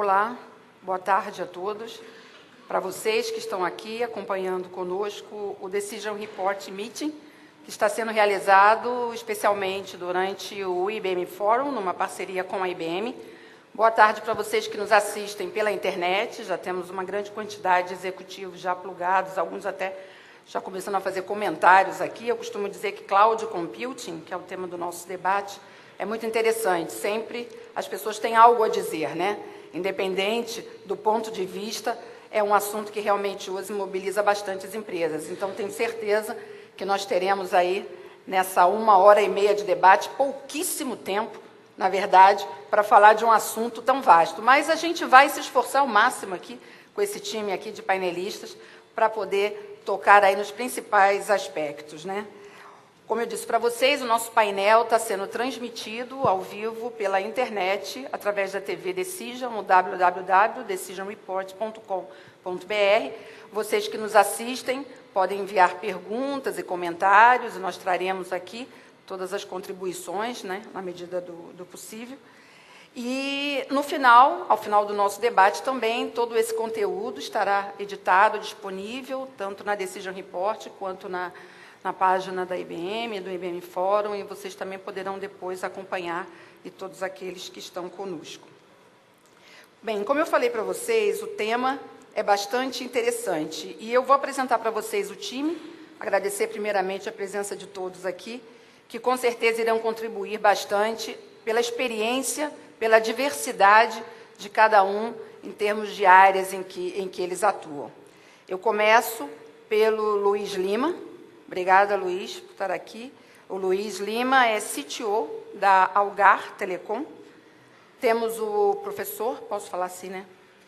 Olá, boa tarde a todos. Para vocês que estão aqui acompanhando conosco o Decision Report Meeting, que está sendo realizado especialmente durante o IBM Forum, numa parceria com a IBM. Boa tarde para vocês que nos assistem pela internet, já temos uma grande quantidade de executivos já plugados, alguns até já começando a fazer comentários aqui. Eu costumo dizer que Cloud Computing, que é o tema do nosso debate, é muito interessante. Sempre as pessoas têm algo a dizer, né? Independente do ponto de vista, é um assunto que realmente hoje mobiliza bastante as empresas. Então, tenho certeza que nós teremos aí, nessa 1h30 de debate, pouquíssimo tempo, na verdade, para falar de um assunto tão vasto. Mas a gente vai se esforçar ao máximo aqui, com esse time aqui de painelistas, para poder tocar aí nos principais aspectos, né? Como eu disse para vocês, o nosso painel está sendo transmitido ao vivo pela internet, através da TV Decision, no www.decisionreport.com.br. Vocês que nos assistem podem enviar perguntas e comentários, e nós traremos aqui todas as contribuições, né, na medida do possível. E, no final, ao final do nosso debate também, todo esse conteúdo estará editado, disponível, tanto na Decision Report quanto na página da IBM, do IBM Forum, e vocês também poderão depois acompanhar, e todos aqueles que estão conosco. Bem, como eu falei para vocês, o tema é bastante interessante, e eu vou apresentar para vocês o time, agradecer primeiramente a presença de todos aqui, que com certeza irão contribuir bastante pela experiência, pela diversidade de cada um em termos de áreas em que eles atuam. Eu começo pelo Luiz Lima. Obrigada, Luiz, por estar aqui. O Luiz Lima é CTO da Algar Telecom. Temos o professor, posso falar assim, né?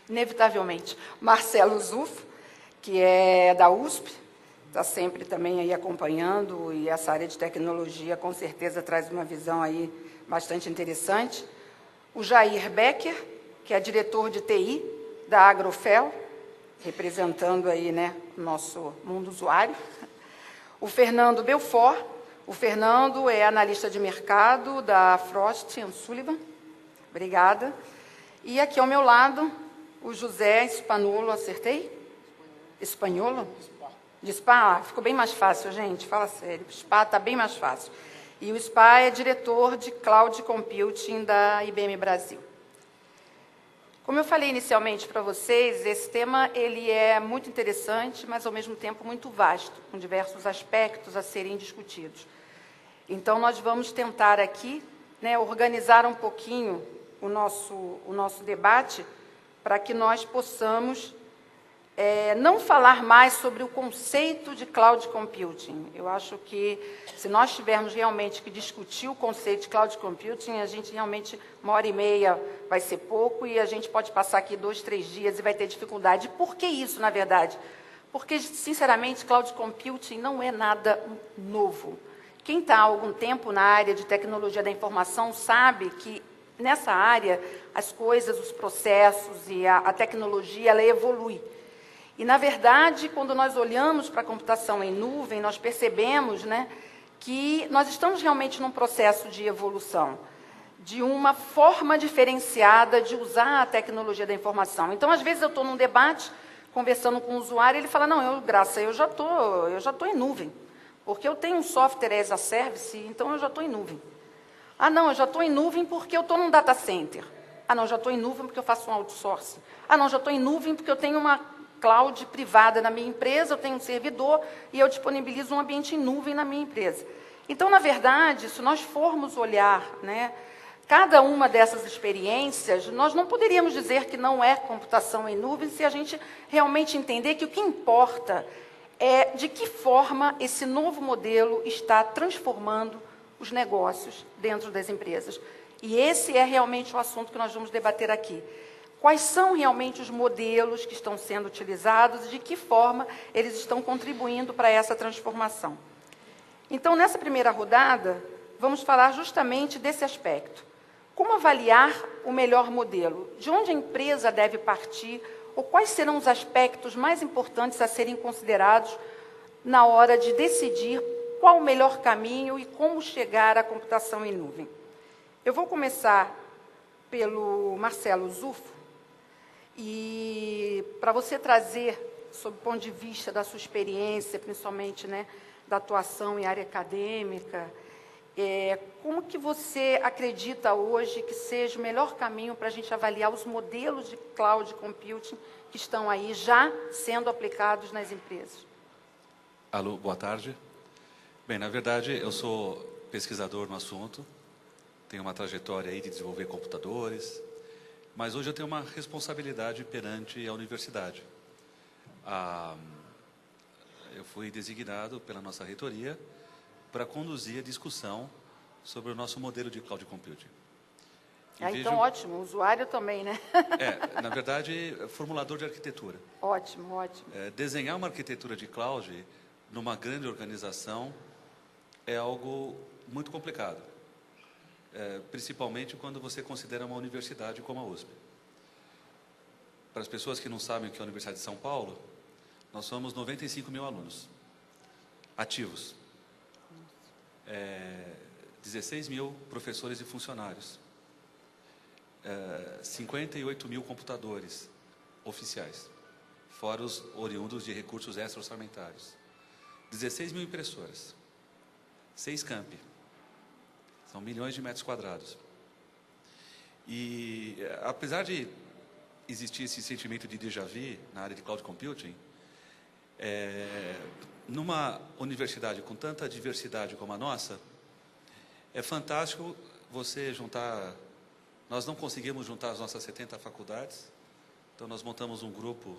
Inevitavelmente, Marcelo Zufo, que é da USP, está sempre também aí acompanhando, e essa área de tecnologia, com certeza, traz uma visão aí bastante interessante. O Jair Becker, que é diretor de TI da Agrofel, representando aí, né, o nosso mundo usuário. O Fernando Belfort. O Fernando é analista de mercado da Frost & Sullivan. Obrigada. E aqui ao meu lado, o José Spagnolo, acertei? Espanholo? De Spa, ficou bem mais fácil, gente, fala sério. O Spa está bem mais fácil. E o Spa é diretor de Cloud Computing da IBM Brasil. Como eu falei inicialmente para vocês, esse tema ele é muito interessante, mas, ao mesmo tempo, muito vasto, com diversos aspectos a serem discutidos. Então, nós vamos tentar aqui, né, organizar um pouquinho o nosso debate para que nós possamos não falar mais sobre o conceito de Cloud Computing. Eu acho que, se nós tivermos realmente que discutir o conceito de Cloud Computing, a gente realmente, 1h30 vai ser pouco, e a gente pode passar aqui 2, 3 dias e vai ter dificuldade. Por que isso, na verdade? Porque, sinceramente, Cloud Computing não é nada novo. Quem está há algum tempo na área de tecnologia da informação sabe que, nessa área, as coisas, os processos e a tecnologia, ela evolui. E, na verdade, quando nós olhamos para a computação em nuvem, nós percebemos, né, que nós estamos realmente num processo de evolução, de uma forma diferenciada de usar a tecnologia da informação. Então, às vezes, eu estou num debate, conversando com o usuário, e ele fala, não, Graça, eu já estou em nuvem, porque eu tenho um software as a service, então eu já estou em nuvem. Ah, não, eu já estou em nuvem porque eu estou num data center. Ah, não, já estou em nuvem porque eu faço um outsourcing. Ah, não, já estou em nuvem porque eu tenho uma cloud privada na minha empresa, eu tenho um servidor e eu disponibilizo um ambiente em nuvem na minha empresa. Então, na verdade, se nós formos olhar, né, cada uma dessas experiências, nós não poderíamos dizer que não é computação em nuvem se a gente realmente entender que o que importa é de que forma esse novo modelo está transformando os negócios dentro das empresas. E esse é realmente o assunto que nós vamos debater aqui. Quais são realmente os modelos que estão sendo utilizados e de que forma eles estão contribuindo para essa transformação. Então, nessa primeira rodada, vamos falar justamente desse aspecto. Como avaliar o melhor modelo? De onde a empresa deve partir? Ou quais serão os aspectos mais importantes a serem considerados na hora de decidir qual o melhor caminho e como chegar à computação em nuvem? Eu vou começar pelo Marcelo Zufo. E para você trazer, sob o ponto de vista da sua experiência, principalmente, né, da atuação em área acadêmica, como que você acredita hoje que seja o melhor caminho para a gente avaliar os modelos de cloud computing que estão aí já sendo aplicados nas empresas? Alô, boa tarde. Bem, na verdade, eu sou pesquisador no assunto, tenho uma trajetória aí de desenvolver computadores, mas hoje eu tenho uma responsabilidade perante a universidade. Eu fui designado pela nossa reitoria para conduzir a discussão sobre o nosso modelo de cloud computing. Então, ótimo, o usuário também, né? Na verdade, formulador de arquitetura. Ótimo, ótimo. Desenhar uma arquitetura de cloud numa grande organização é algo muito complicado, principalmente quando você considera uma universidade como a USP. Para as pessoas que não sabem o que é a Universidade de São Paulo, nós somos 95 mil alunos ativos, 16 mil professores e funcionários, 58 mil computadores oficiais, fora os oriundos de recursos extra-orçamentários, 16 mil impressoras, 6 campi, são milhões de metros quadrados. E, apesar de existir esse sentimento de déjà vu na área de cloud computing, numa universidade com tanta diversidade como a nossa, é fantástico você juntar. Nós não conseguimos juntar as nossas 70 faculdades, então nós montamos um grupo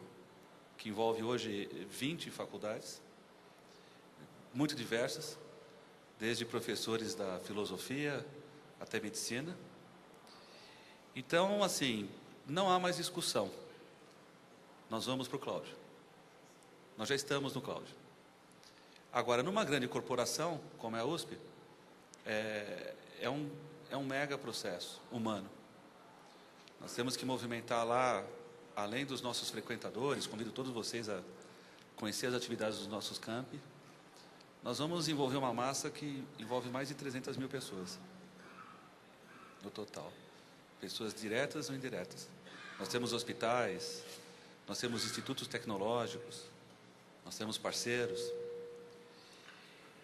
que envolve hoje 20 faculdades, muito diversas, desde professores da filosofia até medicina. Então, assim, não há mais discussão. Nós vamos para o cloud. Nós já estamos no cloud. Agora, numa grande corporação, como é a USP, é um mega processo humano. Nós temos que movimentar lá, além dos nossos frequentadores, convido todos vocês a conhecer as atividades dos nossos campi. Nós vamos envolver uma massa que envolve mais de 300 mil pessoas, no total. Pessoas diretas ou indiretas. Nós temos hospitais, nós temos institutos tecnológicos, nós temos parceiros.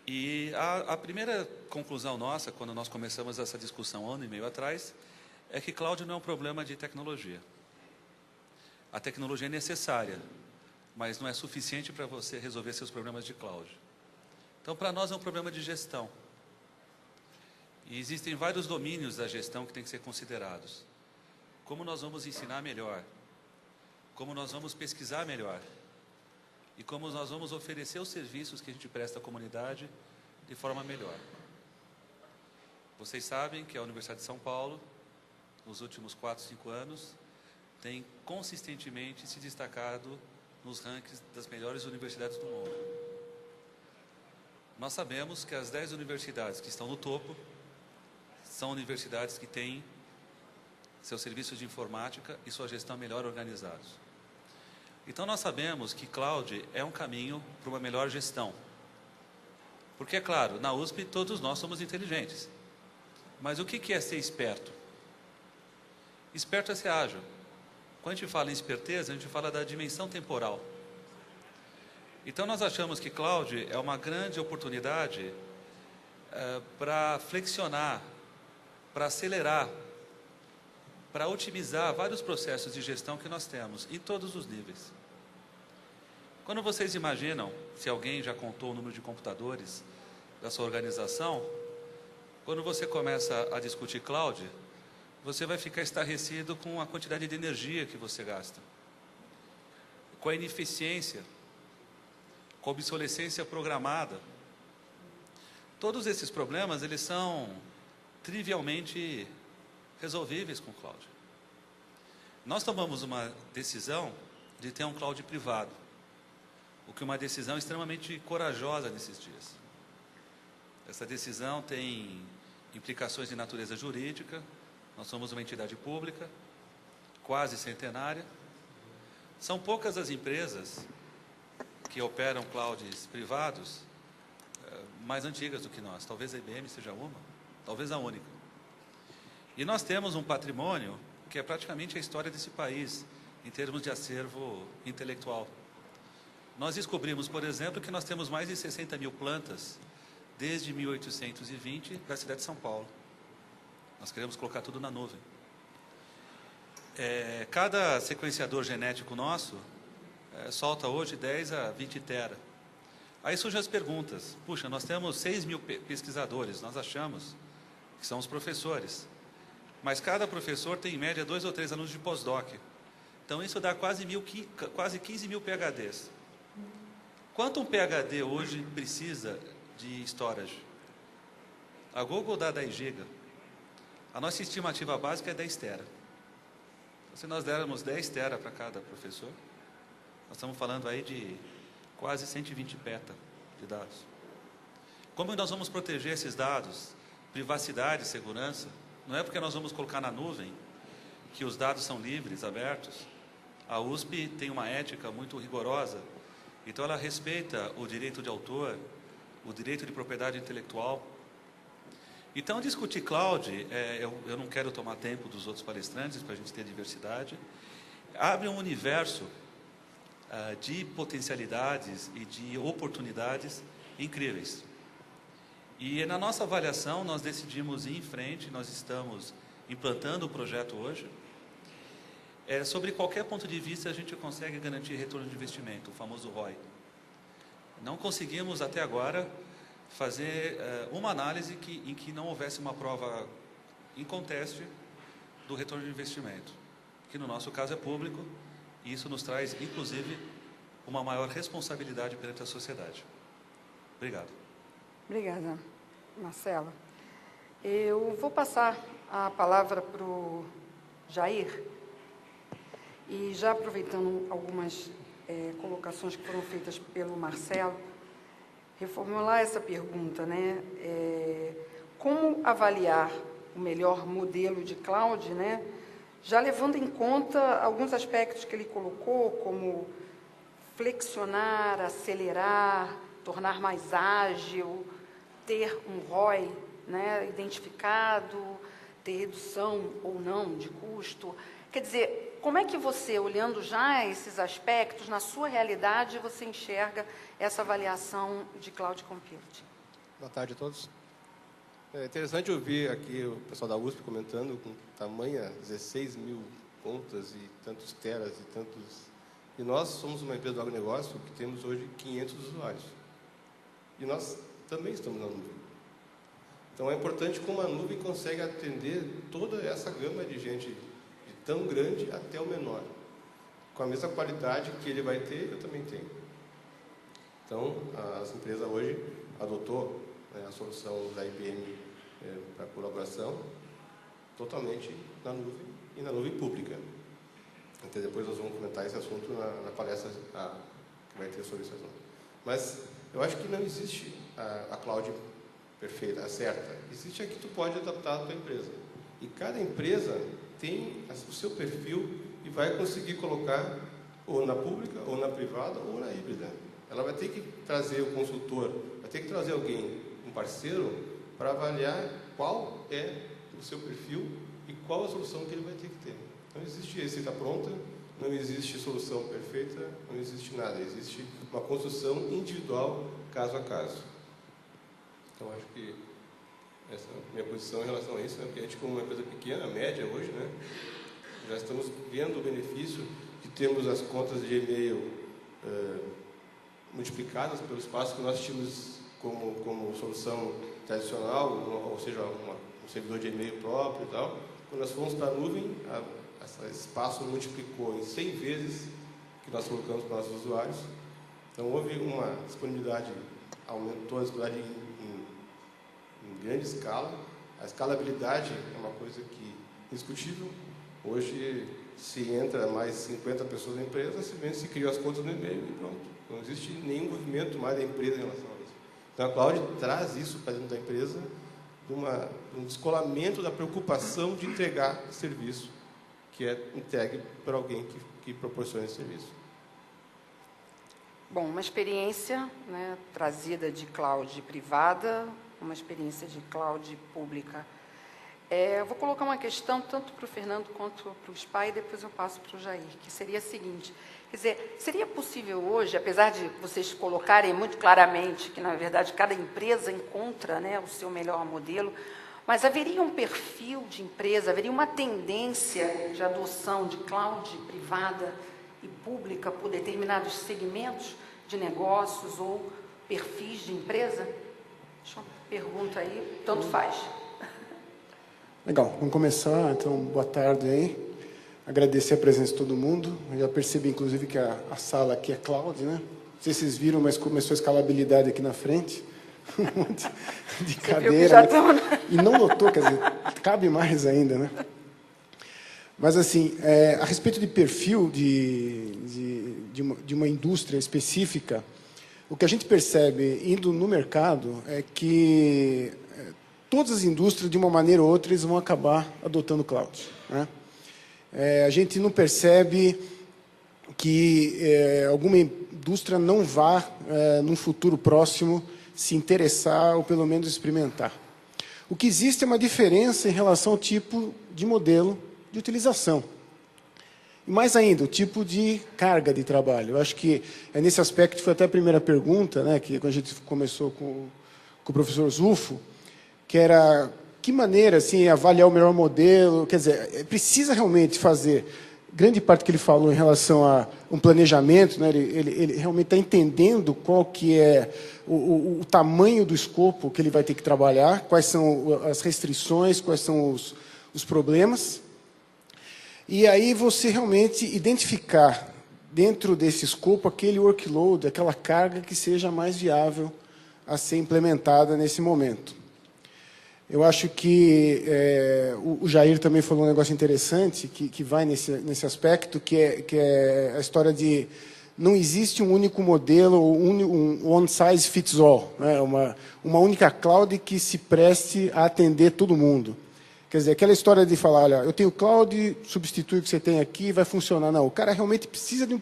E a primeira conclusão nossa, quando nós começamos essa discussão 1 ano e meio atrás, é que cloud não é um problema de tecnologia. A tecnologia é necessária, mas não é suficiente para você resolver seus problemas de cloud. Então, para nós é um problema de gestão. E existem vários domínios da gestão que têm que ser considerados. Como nós vamos ensinar melhor? Como nós vamos pesquisar melhor? E como nós vamos oferecer os serviços que a gente presta à comunidade de forma melhor. Vocês sabem que a Universidade de São Paulo, nos últimos 4, 5 anos, tem consistentemente se destacado nos rankings das melhores universidades do mundo. Nós sabemos que as 10 universidades que estão no topo são universidades que têm seus serviços de informática e sua gestão melhor organizados. Então, nós sabemos que cloud é um caminho para uma melhor gestão. Porque, é claro, na USP todos nós somos inteligentes. Mas o que é ser esperto? Esperto é ser ágil. Quando a gente fala em esperteza, a gente fala da dimensão temporal. Então, nós achamos que cloud é uma grande oportunidade para flexionar, para acelerar, para otimizar vários processos de gestão que nós temos, em todos os níveis. Quando vocês imaginam, se alguém já contou o número de computadores da sua organização, quando você começa a discutir cloud, você vai ficar estarrecido com a quantidade de energia que você gasta, com a ineficiência, com a obsolescência programada. Todos esses problemas, eles são trivialmente resolvíveis com o cloud. Nós tomamos uma decisão de ter um cloud privado, o que é uma decisão extremamente corajosa nesses dias. Essa decisão tem implicações de natureza jurídica. Nós somos uma entidade pública, quase centenária. São poucas as empresas que operam clouds privados mais antigas do que nós. Talvez a IBM seja uma, talvez a única. E nós temos um patrimônio que é praticamente a história desse país, em termos de acervo intelectual. Nós descobrimos, por exemplo, que nós temos mais de 60 mil plantas desde 1820 da cidade de São Paulo. Nós queremos colocar tudo na nuvem. Cada sequenciador genético nosso solta hoje 10 a 20 tera. Aí surgem as perguntas. Puxa, nós temos 6 mil pesquisadores, nós achamos que são os professores. Mas cada professor tem, em média, 2 ou 3 alunos de pós-doc. Então, isso dá quase 15 mil PhDs. Quanto um PhD hoje precisa de storage? A Google dá 10 GB. A nossa estimativa básica é 10 tera. Se nós dermos 10 tera para cada professor, nós estamos falando aí de quase 120 peta de dados. Como nós vamos proteger esses dados? Privacidade e segurança. Não é porque nós vamos colocar na nuvem que os dados são livres, abertos. A USP tem uma ética muito rigorosa, então ela respeita o direito de autor, o direito de propriedade intelectual. Então, discutir cloud, eu não quero tomar tempo dos outros palestrantes, para a gente ter diversidade, abre um universo de potencialidades e de oportunidades incríveis. E na nossa avaliação, nós decidimos ir em frente, nós estamos implantando o projeto hoje. Sobre qualquer ponto de vista, a gente consegue garantir retorno de investimento, o famoso ROI. Não conseguimos, até agora, fazer uma análise em que não houvesse uma prova inconteste do retorno de investimento, que no nosso caso é público, e isso nos traz, inclusive, uma maior responsabilidade perante a sociedade. Obrigado. Obrigada, Marcelo. Eu vou passar a palavra para o Jair, e já aproveitando algumas colocações que foram feitas pelo Marcelo, reformular essa pergunta, né? Como avaliar o melhor modelo de cloud, né? Já levando em conta alguns aspectos que ele colocou, como flexionar, acelerar, tornar mais ágil, ter um ROI, né, identificado, ter redução ou não de custo. Quer dizer, como é que você, olhando já esses aspectos, na sua realidade, você enxerga essa avaliação de cloud computing? Boa tarde a todos. É interessante ouvir aqui o pessoal da USP comentando com tamanha 16 mil contas e tantos teras e tantos... E nós somos uma empresa do agronegócio que temos hoje 500 usuários. E nós também estamos na nuvem. Então é importante como a nuvem consegue atender toda essa gama de gente, de tão grande até o menor. Com a mesma qualidade que ele vai ter, eu também tenho. Então, as empresas hoje adotou a solução da IBM para colaboração totalmente na nuvem e na nuvem pública. Então, depois nós vamos comentar esse assunto na palestra que vai ter sobre esse assunto. Mas eu acho que não existe a cloud perfeita, a certa. Existe a que tu pode adaptar à tua empresa. E cada empresa tem o seu perfil e vai conseguir colocar ou na pública, ou na privada, ou na híbrida. Ela vai ter que trazer o consultor, vai ter que trazer alguém, um parceiro, para avaliar qual é o seu perfil e qual a solução que ele vai ter que ter. Não existe receita pronta, não existe solução perfeita, não existe nada. Existe uma construção individual, caso a caso. Então, acho que essa é a minha posição em relação a isso, né? Porque a gente, como uma empresa pequena, média hoje, né? Já estamos vendo o benefício de termos as contas de e-mail multiplicadas pelo espaço que nós tínhamos como solução tradicional, ou seja, um servidor de e-mail próprio e tal. Quando nós fomos para a nuvem, esse espaço multiplicou em 100 vezes que nós colocamos para os nossos usuários. Então, houve uma disponibilidade, aumentou a disponibilidade em grande escala. A escalabilidade é uma coisa que indiscutível. Hoje, se entra mais 50 pessoas na empresa, se criam as contas no e-mail e pronto. Não existe nenhum movimento mais da empresa em relação a isso. Então, a cloud traz isso para dentro da empresa, um descolamento da preocupação de entregar serviço, que é entregue para alguém que proporciona esse serviço. Bom, uma experiência, né, trazida de cloud privada, uma experiência de cloud pública. Eu vou colocar uma questão tanto para o Fernando quanto para o SPA e depois eu passo para o Jair, que seria a seguinte. Quer dizer, seria possível hoje, apesar de vocês colocarem muito claramente que, na verdade, cada empresa encontra, né, o seu melhor modelo, mas haveria um perfil de empresa, haveria uma tendência de adoção de cloud privada e pública por determinados segmentos de negócios ou perfis de empresa? Deixa uma pergunta aí, tanto faz. Legal, vamos começar. Então, boa tarde aí. Agradecer a presença de todo mundo. Eu já percebi, inclusive, que a sala aqui é cloud, né? Não sei se vocês viram, mas começou a escalabilidade aqui na frente. Um monte de cadeira. Né? E não notou, quer dizer, cabe mais ainda, né? Mas, assim, a respeito de perfil de uma indústria específica, o que a gente percebe indo no mercado é que todas as indústrias, de uma maneira ou outra, eles vão acabar adotando cloud, né? A gente não percebe que alguma indústria não vá, num futuro próximo, se interessar ou pelo menos experimentar. O que existe é uma diferença em relação ao tipo de modelo de utilização. E mais ainda, o tipo de carga de trabalho. Eu acho que nesse aspecto, foi até a primeira pergunta, né, que quando a gente começou com o professor Zufo, que era que maneira assim, avaliar o melhor modelo. Quer dizer, precisa realmente fazer grande parte que ele falou em relação a um planejamento, né, ele realmente está entendendo qual que é o tamanho do escopo que ele vai ter que trabalhar, quais são as restrições, quais são os problemas. E aí você realmente identificar dentro desse escopo aquele workload, aquela carga que seja mais viável a ser implementada nesse momento. Eu acho que o Jair também falou um negócio interessante, que vai nesse aspecto, que é a história de não existe um único modelo, um one size fits all, né? Uma única cloud que se preste a atender todo mundo. Quer dizer, aquela história de falar, olha, eu tenho cloud, substitui o que você tem aqui, vai funcionar. Não, o cara realmente precisa de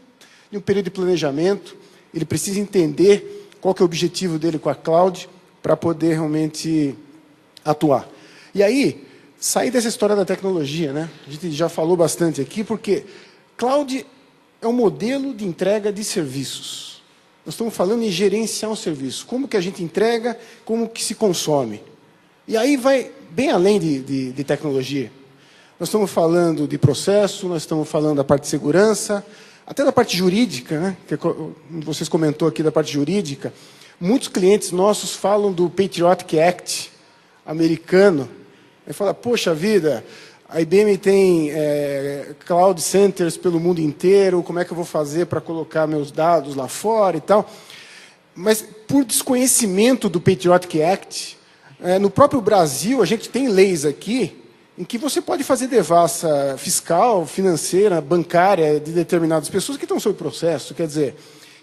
um período de planejamento, ele precisa entender qual que é o objetivo dele com a cloud, para poder realmente atuar. E aí, sair dessa história da tecnologia, né? A gente já falou bastante aqui, porque cloud é um modelo de entrega de serviços. Nós estamos falando em gerenciar um serviço. Como que a gente entrega, como que se consome. E aí vai bem além de tecnologia. Nós estamos falando de processo, nós estamos falando da parte de segurança, até da parte jurídica, né? Que vocês comentou aqui da parte jurídica. Muitos clientes nossos falam do Patriotic Act americano. Ele fala, poxa vida, a IBM tem cloud centers pelo mundo inteiro, como é que eu vou fazer para colocar meus dados lá fora e tal? Mas, por desconhecimento do Patriotic Act, no próprio Brasil, a gente tem leis aqui em que você pode fazer devassa fiscal, financeira, bancária de determinadas pessoas que estão sob processo. Quer dizer,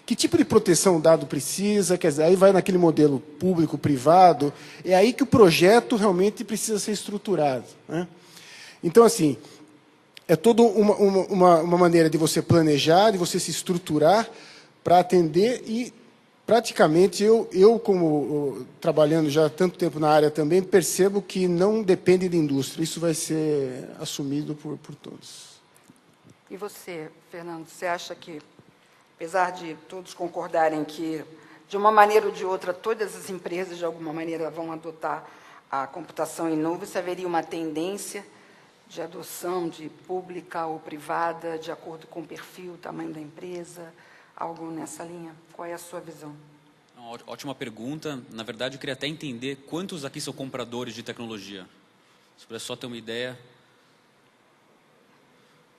que tipo de proteção o dado precisa? Quer dizer, aí vai naquele modelo público-privado. É aí que o projeto realmente precisa ser estruturado, né? Então, assim, é toda uma maneira de você planejar, de você se estruturar para atender e, praticamente, eu como trabalhando já há tanto tempo na área também, percebo que não depende da indústria. Isso vai ser assumido por todos. E você, Fernando, você acha que, apesar de todos concordarem que, de uma maneira ou de outra, todas as empresas, de alguma maneira, vão adotar a computação em nuvem, se haveria uma tendência de adoção de pública ou privada, de acordo com o perfil, o tamanho da empresa, algo nessa linha? Qual é a sua visão? Ótima pergunta. Na verdade, eu queria até entender quantos aqui são compradores de tecnologia. Se puder só ter uma ideia.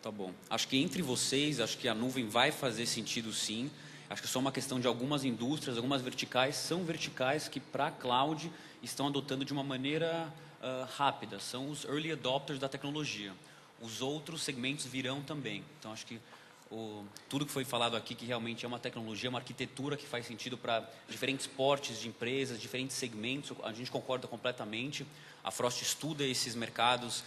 Tá bom. Acho que entre vocês, acho que a nuvem vai fazer sentido sim. Acho que é só uma questão de algumas indústrias, algumas verticais, são verticais que para a cloud estão adotando de uma maneira rápida. São os early adopters da tecnologia. Os outros segmentos virão também. Então, acho que tudo que foi falado aqui, que realmente é uma tecnologia, uma arquitetura que faz sentido para diferentes portes de empresas, diferentes segmentos, a gente concorda completamente. A Frost estuda esses mercados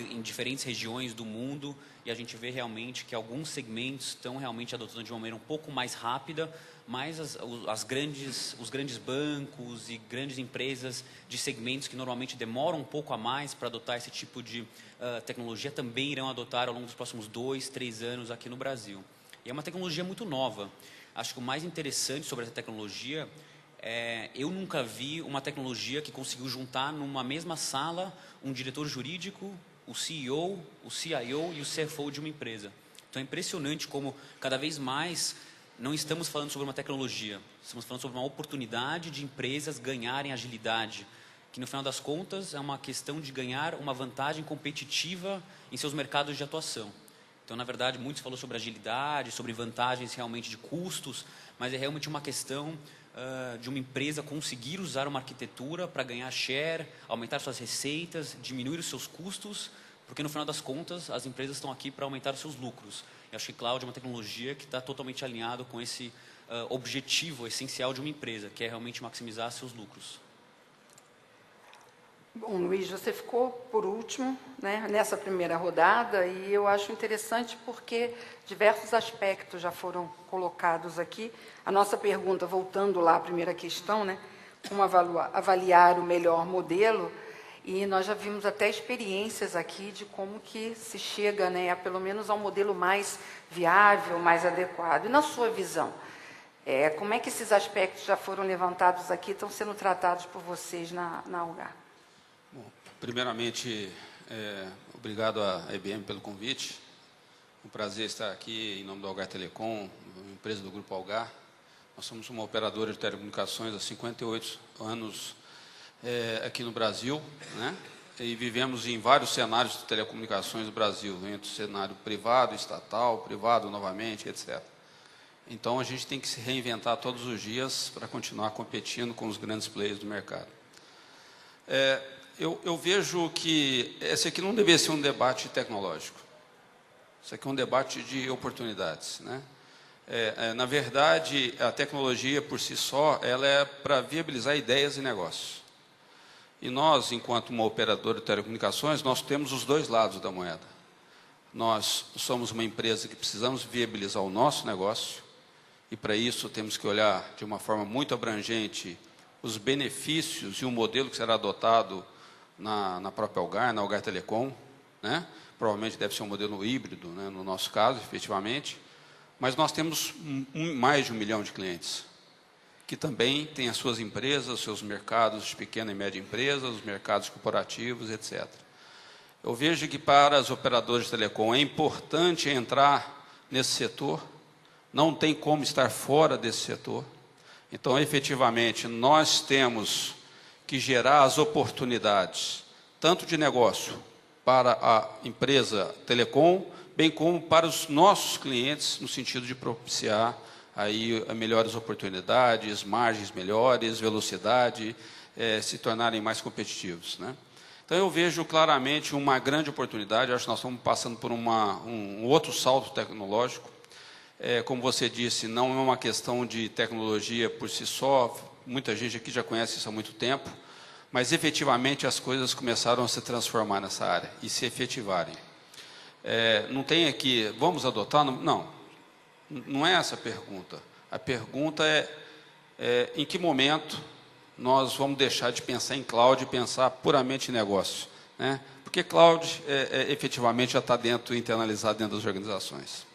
em diferentes regiões do mundo e a gente vê realmente que alguns segmentos estão realmente adotando de uma maneira um pouco mais rápida, mais os grandes bancos e grandes empresas de segmentos que normalmente demoram um pouco a mais para adotar esse tipo de tecnologia também irão adotar ao longo dos próximos 2, 3 anos aqui no Brasil. E é uma tecnologia muito nova. Acho que o mais interessante sobre essa tecnologia eu nunca vi uma tecnologia que conseguiu juntar numa mesma sala um diretor jurídico, o CEO, o CIO e o CFO de uma empresa. Então é impressionante como cada vez mais não estamos falando sobre uma tecnologia, estamos falando sobre uma oportunidade de empresas ganharem agilidade, que no final das contas é uma questão de ganhar uma vantagem competitiva em seus mercados de atuação. Então, na verdade, muito se falou sobre agilidade, sobre vantagens realmente de custos, mas é realmente uma questão de uma empresa conseguir usar uma arquitetura para ganhar share, aumentar suas receitas, diminuir os seus custos, porque no final das contas as empresas estão aqui para aumentar os seus lucros. Eu acho que cloud é uma tecnologia que está totalmente alinhado com esse objetivo essencial de uma empresa, que é realmente maximizar seus lucros. Bom, Luiz, você ficou por último, né, nessa primeira rodada, e eu acho interessante porque diversos aspectos já foram colocados aqui. A nossa pergunta, voltando lá à primeira questão, né, como avaliar o melhor modelo, e nós já vimos até experiências aqui de como que se chega, né, a pelo menos ao modelo mais viável, mais adequado. E na sua visão, como é que esses aspectos já foram levantados aqui, estão sendo tratados por vocês na Algar? Bom, primeiramente, obrigado à IBM pelo convite. Um prazer estar aqui em nome do Algar Telecom, empresa do Grupo Algar. Nós somos uma operadora de telecomunicações há 58 anos aqui no Brasil, né? E vivemos em vários cenários de telecomunicações do Brasil, entre o cenário privado, estatal, privado novamente, etc. Então, a gente tem que se reinventar todos os dias para continuar competindo com os grandes players do mercado. Eu vejo que esse aqui não deveria ser um debate tecnológico. Isso aqui é um debate de oportunidades, né? Na verdade, a tecnologia por si só, ela é para viabilizar ideias e negócios. E nós, enquanto uma operadora de telecomunicações, nós temos os dois lados da moeda. Nós somos uma empresa que precisamos viabilizar o nosso negócio, e para isso temos que olhar de uma forma muito abrangente os benefícios e o modelo que será adotado na própria Algar, na Algar Telecom, né? Provavelmente deve ser um modelo híbrido, né, no nosso caso, efetivamente, mas nós temos mais de 1 milhão de clientes, que também têm as suas empresas, os seus mercados de pequena e média empresa, os mercados corporativos, etc. Eu vejo que para as operadoras de telecom é importante entrar nesse setor, não tem como estar fora desse setor. Então, efetivamente, nós temos que gerar as oportunidades, tanto de negócio para a empresa telecom, bem como para os nossos clientes, no sentido de propiciar aí melhores oportunidades, margens melhores, velocidade, se tornarem mais competitivos, né? Então, eu vejo claramente uma grande oportunidade. Acho que nós estamos passando por um outro salto tecnológico. Como você disse, não é uma questão de tecnologia por si só, muita gente aqui já conhece isso há muito tempo, mas efetivamente as coisas começaram a se transformar nessa área e se efetivarem. Não tem aqui, vamos adotar? Não é essa a pergunta. A pergunta é em que momento nós vamos deixar de pensar em cloud e pensar puramente em negócio, né? Porque cloud efetivamente já está internalizado dentro das organizações.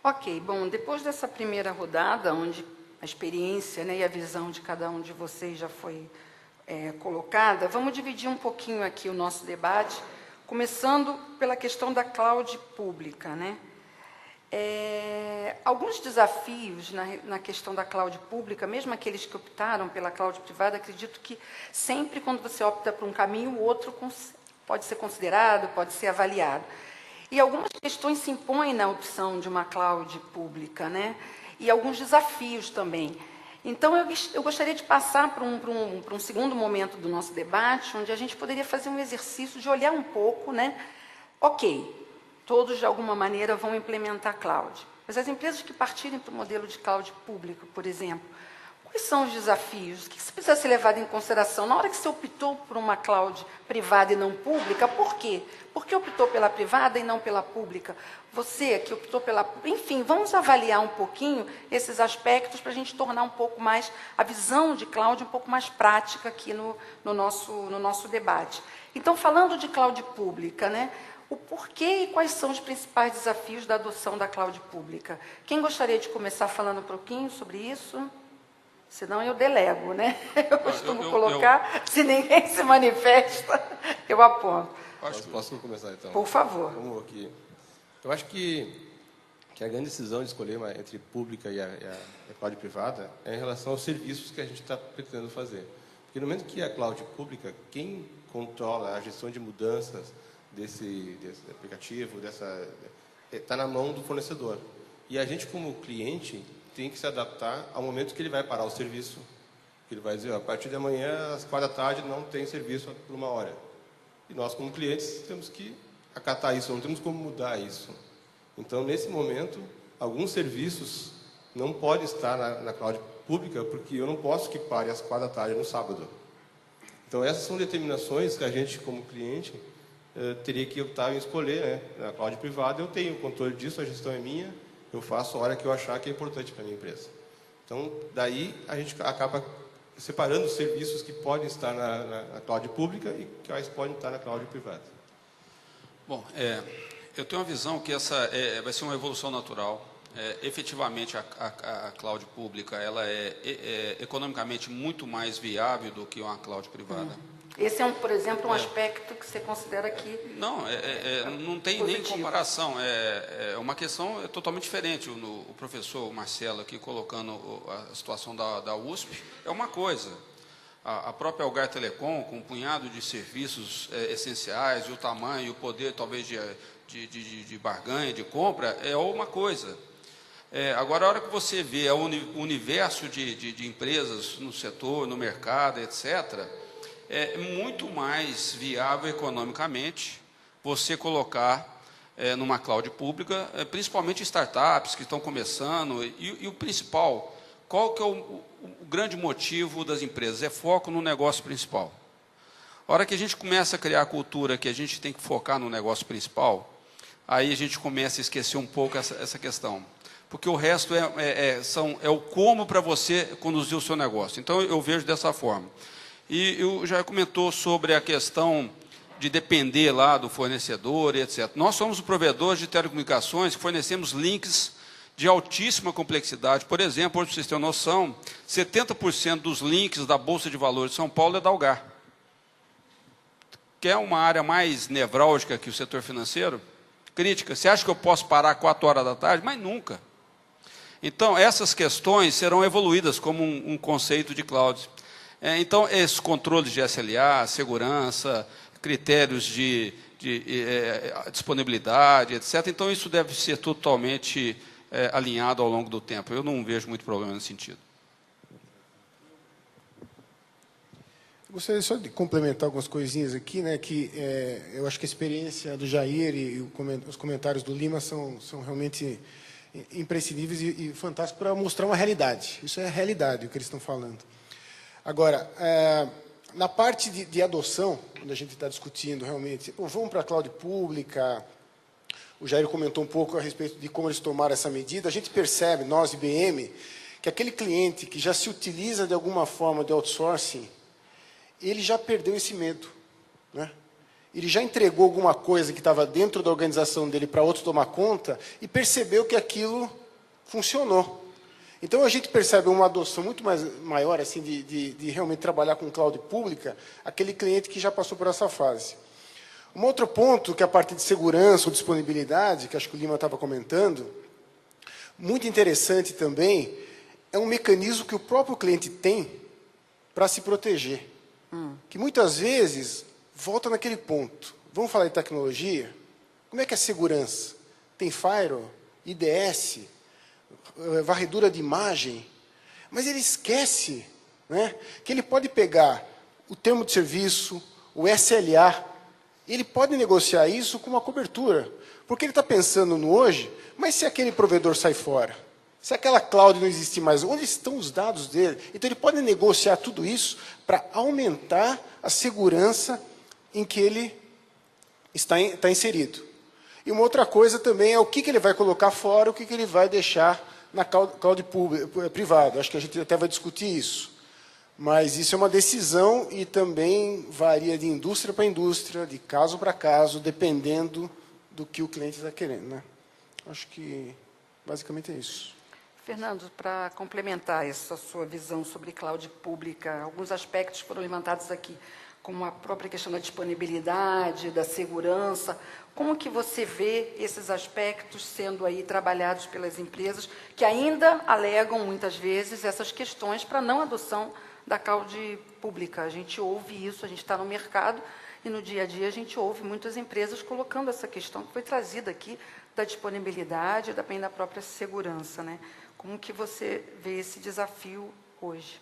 Ok, bom, depois dessa primeira rodada, onde a experiência, né, e a visão de cada um de vocês já foi colocada, vamos dividir um pouquinho aqui o nosso debate, começando pela questão da cloud pública, né? Alguns desafios na questão da cloud pública, mesmo aqueles que optaram pela cloud privada, acredito que sempre quando você opta por um caminho, o outro pode ser considerado, pode ser avaliado. E algumas questões se impõem na opção de uma cloud pública, né? E alguns desafios também. Então, eu gostaria de passar para um segundo momento do nosso debate, onde a gente poderia fazer um exercício de olhar um pouco, né? Ok, todos, de alguma maneira, vão implementar cloud. Mas as empresas que partirem para o modelo de cloud público, por exemplo, quais Quais são os desafios? O que você precisa ser levado em consideração? Na hora que você optou por uma cloud privada e não pública, por quê? Por que optou pela privada e não pela pública? Você que optou pela... Enfim, vamos avaliar um pouquinho esses aspectos para a gente tornar um pouco mais a visão de cloud um pouco mais prática aqui no nosso debate. Então, falando de cloud pública, né? O porquê e quais são os principais desafios da adoção da cloud pública? Quem gostaria de começar falando um pouquinho sobre isso? Senão eu delego, né? Eu costumo colocar, se ninguém se manifesta, eu aponto. Posso começar, então? Por favor. Vamos aqui. Eu acho que a grande decisão de escolher entre pública e a cloud privada é em relação aos serviços que a gente está pretendendo fazer. Porque no momento que a cloud pública, quem controla a gestão de mudanças desse aplicativo, está na mão do fornecedor. E a gente, como cliente, tem que se adaptar ao momento que ele vai parar o serviço. Ele vai dizer, a partir de amanhã, às 16h, não tem serviço por 1 hora. E nós, como clientes, temos que acatar isso, não temos como mudar isso. Então, nesse momento, alguns serviços não podem estar na cloud pública, porque eu não posso que pare às 16h no sábado. Então, essas são determinações que a gente, como cliente, teria que optar em escolher, né? Na cloud privada, eu tenho o controle disso, a gestão é minha, eu faço a hora que eu achar que é importante para a minha empresa. Então, daí, a gente acaba separando os serviços que podem estar na cloud pública e quais podem estar na cloud privada. Bom, eu tenho uma visão que essa vai ser uma evolução natural. Efetivamente, a cloud pública ela é economicamente muito mais viável do que uma cloud privada. Esse é, por exemplo, um aspecto que você considera que... Não, não tem nem comparação. É uma questão totalmente diferente. O professor Marcelo aqui colocando a situação da USP é uma coisa. A própria Algar Telecom, com um punhado de serviços essenciais, e o tamanho, e o poder, talvez, de barganha, de compra, é uma coisa. Agora, a hora que você vê o universo de empresas no setor, no mercado, etc., é muito mais viável economicamente você colocar numa cloud pública, principalmente startups que estão começando, e o principal, qual que é o grande motivo das empresas? É foco no negócio principal. A hora que a gente começa a criar a cultura que a gente tem que focar no negócio principal, aí a gente começa a esquecer um pouco essa questão. Porque o resto é o como para você conduzir o seu negócio. Então, eu vejo dessa forma. E eu já comentou sobre a questão de depender lá do fornecedor, etc. Nós somos o provedor de telecomunicações que fornecemos links de altíssima complexidade. Por exemplo, para vocês terem noção, 70% dos links da Bolsa de Valores de São Paulo é da Algar. Que é uma área mais nevrálgica que o setor financeiro, crítica. Você acha que eu posso parar 4 horas da tarde? Mas nunca. Então, essas questões serão evoluídas como um conceito de cloud. Então, esses controles de SLA, segurança, critérios de disponibilidade, etc. Então, isso deve ser totalmente alinhado ao longo do tempo. Eu não vejo muito problema nesse sentido. Gostaria só de complementar algumas coisinhas aqui, né? Que eu acho que a experiência do Jair e os comentários do Lima são realmente imprescindíveis e fantásticos para mostrar uma realidade. Isso é a realidade, o que eles estão falando. Agora, na parte de adoção, onde a gente está discutindo realmente, vamos para a cloud pública, o Jair comentou um pouco a respeito de como eles tomaram essa medida, a gente percebe, nós, IBM, que aquele cliente que já se utiliza de alguma forma de outsourcing, ele já perdeu esse medo, né? Ele já entregou alguma coisa que estava dentro da organização dele para outro tomar conta e percebeu que aquilo funcionou. Então, a gente percebe uma adoção muito maior assim, de realmente trabalhar com cloud pública, aquele cliente que já passou por essa fase. Um outro ponto, que é a parte de segurança ou disponibilidade, que acho que o Lima estava comentando, muito interessante também, é um mecanismo que o próprio cliente tem para se proteger. Que muitas vezes volta naquele ponto. Vamos falar de tecnologia? Como é que é a segurança? Tem firewall, IDS, varredura de imagem, mas ele esquece, né, que ele pode pegar o termo de serviço, o SLA, ele pode negociar isso com uma cobertura, porque ele está pensando no hoje, mas se aquele provedor sai fora, Se aquela cloud não existir mais, onde estão os dados dele? Então, ele pode negociar tudo isso para aumentar a segurança em que ele está inserido. E uma outra coisa também é o que ele vai colocar fora, o que ele vai deixar na cloud privada. Acho que a gente até vai discutir isso. Mas isso é uma decisão e também varia de indústria para indústria, de caso para caso, dependendo do que o cliente está querendo, né? Acho que basicamente é isso. Fernando, para complementar essa sua visão sobre cloud pública, alguns aspectos foram levantados aqui, como a própria questão da disponibilidade, da segurança. Como que você vê esses aspectos sendo aí trabalhados pelas empresas que ainda alegam, muitas vezes, essas questões para não adoção da cloud pública? A gente ouve isso, a gente está no mercado e no dia a dia a gente ouve muitas empresas colocando essa questão que foi trazida aqui da disponibilidade e também da própria segurança, né? Como que você vê esse desafio hoje?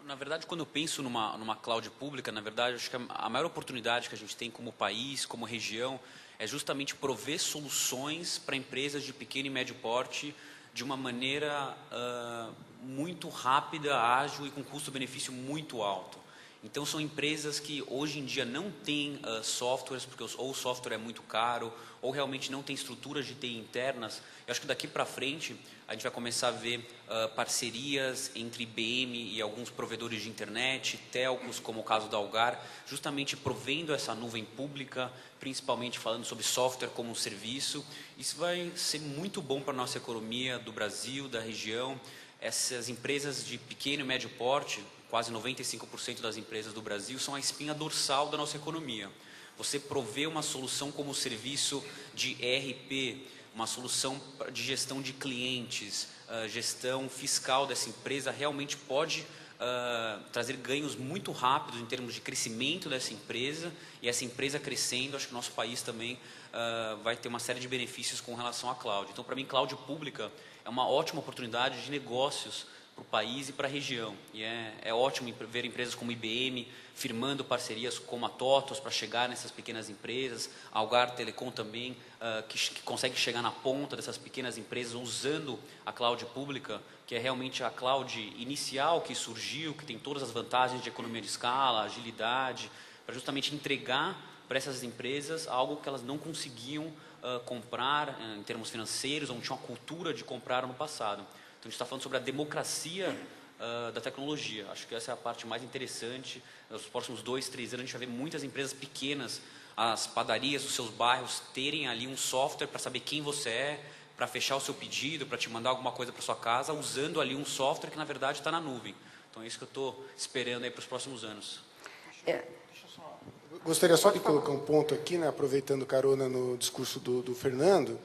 Na verdade, quando eu penso numa cloud pública, na verdade, acho que a maior oportunidade que a gente tem como país, como região, é justamente prover soluções para empresas de pequeno e médio porte de uma maneira muito rápida, ágil e com custo-benefício muito alto. Então, são empresas que hoje em dia não têm softwares, porque ou o software é muito caro, ou realmente não tem estruturas de TI internas. Eu acho que daqui para frente a gente vai começar a ver parcerias entre IBM e alguns provedores de internet, telcos, como o caso da Algar, justamente provendo essa nuvem pública, principalmente falando sobre software como um serviço. Isso vai ser muito bom para a nossa economia do Brasil, da região. Essas empresas de pequeno e médio porte, quase 95% das empresas do Brasil, são a espinha dorsal da nossa economia. Você prover uma solução como serviço de ERP, uma solução de gestão de clientes, gestão fiscal dessa empresa, realmente pode trazer ganhos muito rápidos em termos de crescimento dessa empresa, e essa empresa crescendo, acho que o nosso país também vai ter uma série de benefícios com relação à cloud. Então, para mim, cloud pública é uma ótima oportunidade de negócios para o país e para a região. E é ótimo ver empresas como IBM firmando parcerias como a TOTOS para chegar nessas pequenas empresas, a Algar Telecom também, que consegue chegar na ponta dessas pequenas empresas usando a cloud pública, que é realmente a cloud inicial que surgiu, que tem todas as vantagens de economia de escala, agilidade, para justamente entregar para essas empresas algo que elas não conseguiam comprar em termos financeiros, ou não tinham a cultura de comprar no passado. Então, a gente está falando sobre a democracia da tecnologia. Acho que essa é a parte mais interessante. Nos próximos 2, 3 anos, a gente vai ver muitas empresas pequenas, as padarias dos seus bairros, terem ali um software para saber quem você é, para fechar o seu pedido, para te mandar alguma coisa para sua casa, usando ali um software que, na verdade, está na nuvem. Então, é isso que eu estou esperando aí para os próximos anos. Gostaria só de colocar um ponto aqui, né, aproveitando carona no discurso do Fernando,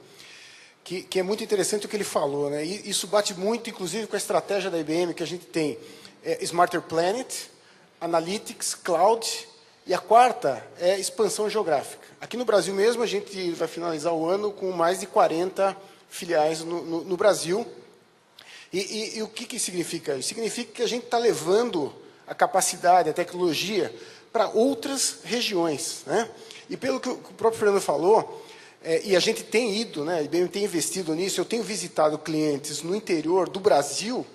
que é muito interessante o que ele falou, né? E isso bate muito, inclusive, com a estratégia da IBM, que a gente tem Smarter Planet, Analytics, Cloud, e a quarta é expansão geográfica. Aqui no Brasil mesmo, a gente vai finalizar o ano com mais de 40 filiais no Brasil. E o que significa isso? Significa que a gente está levando a capacidade, a tecnologia, para outras regiões, né? E pelo que o próprio Fernando falou, e a gente tem ido, né, a IBM tem investido nisso, eu tenho visitado clientes no interior do Brasil,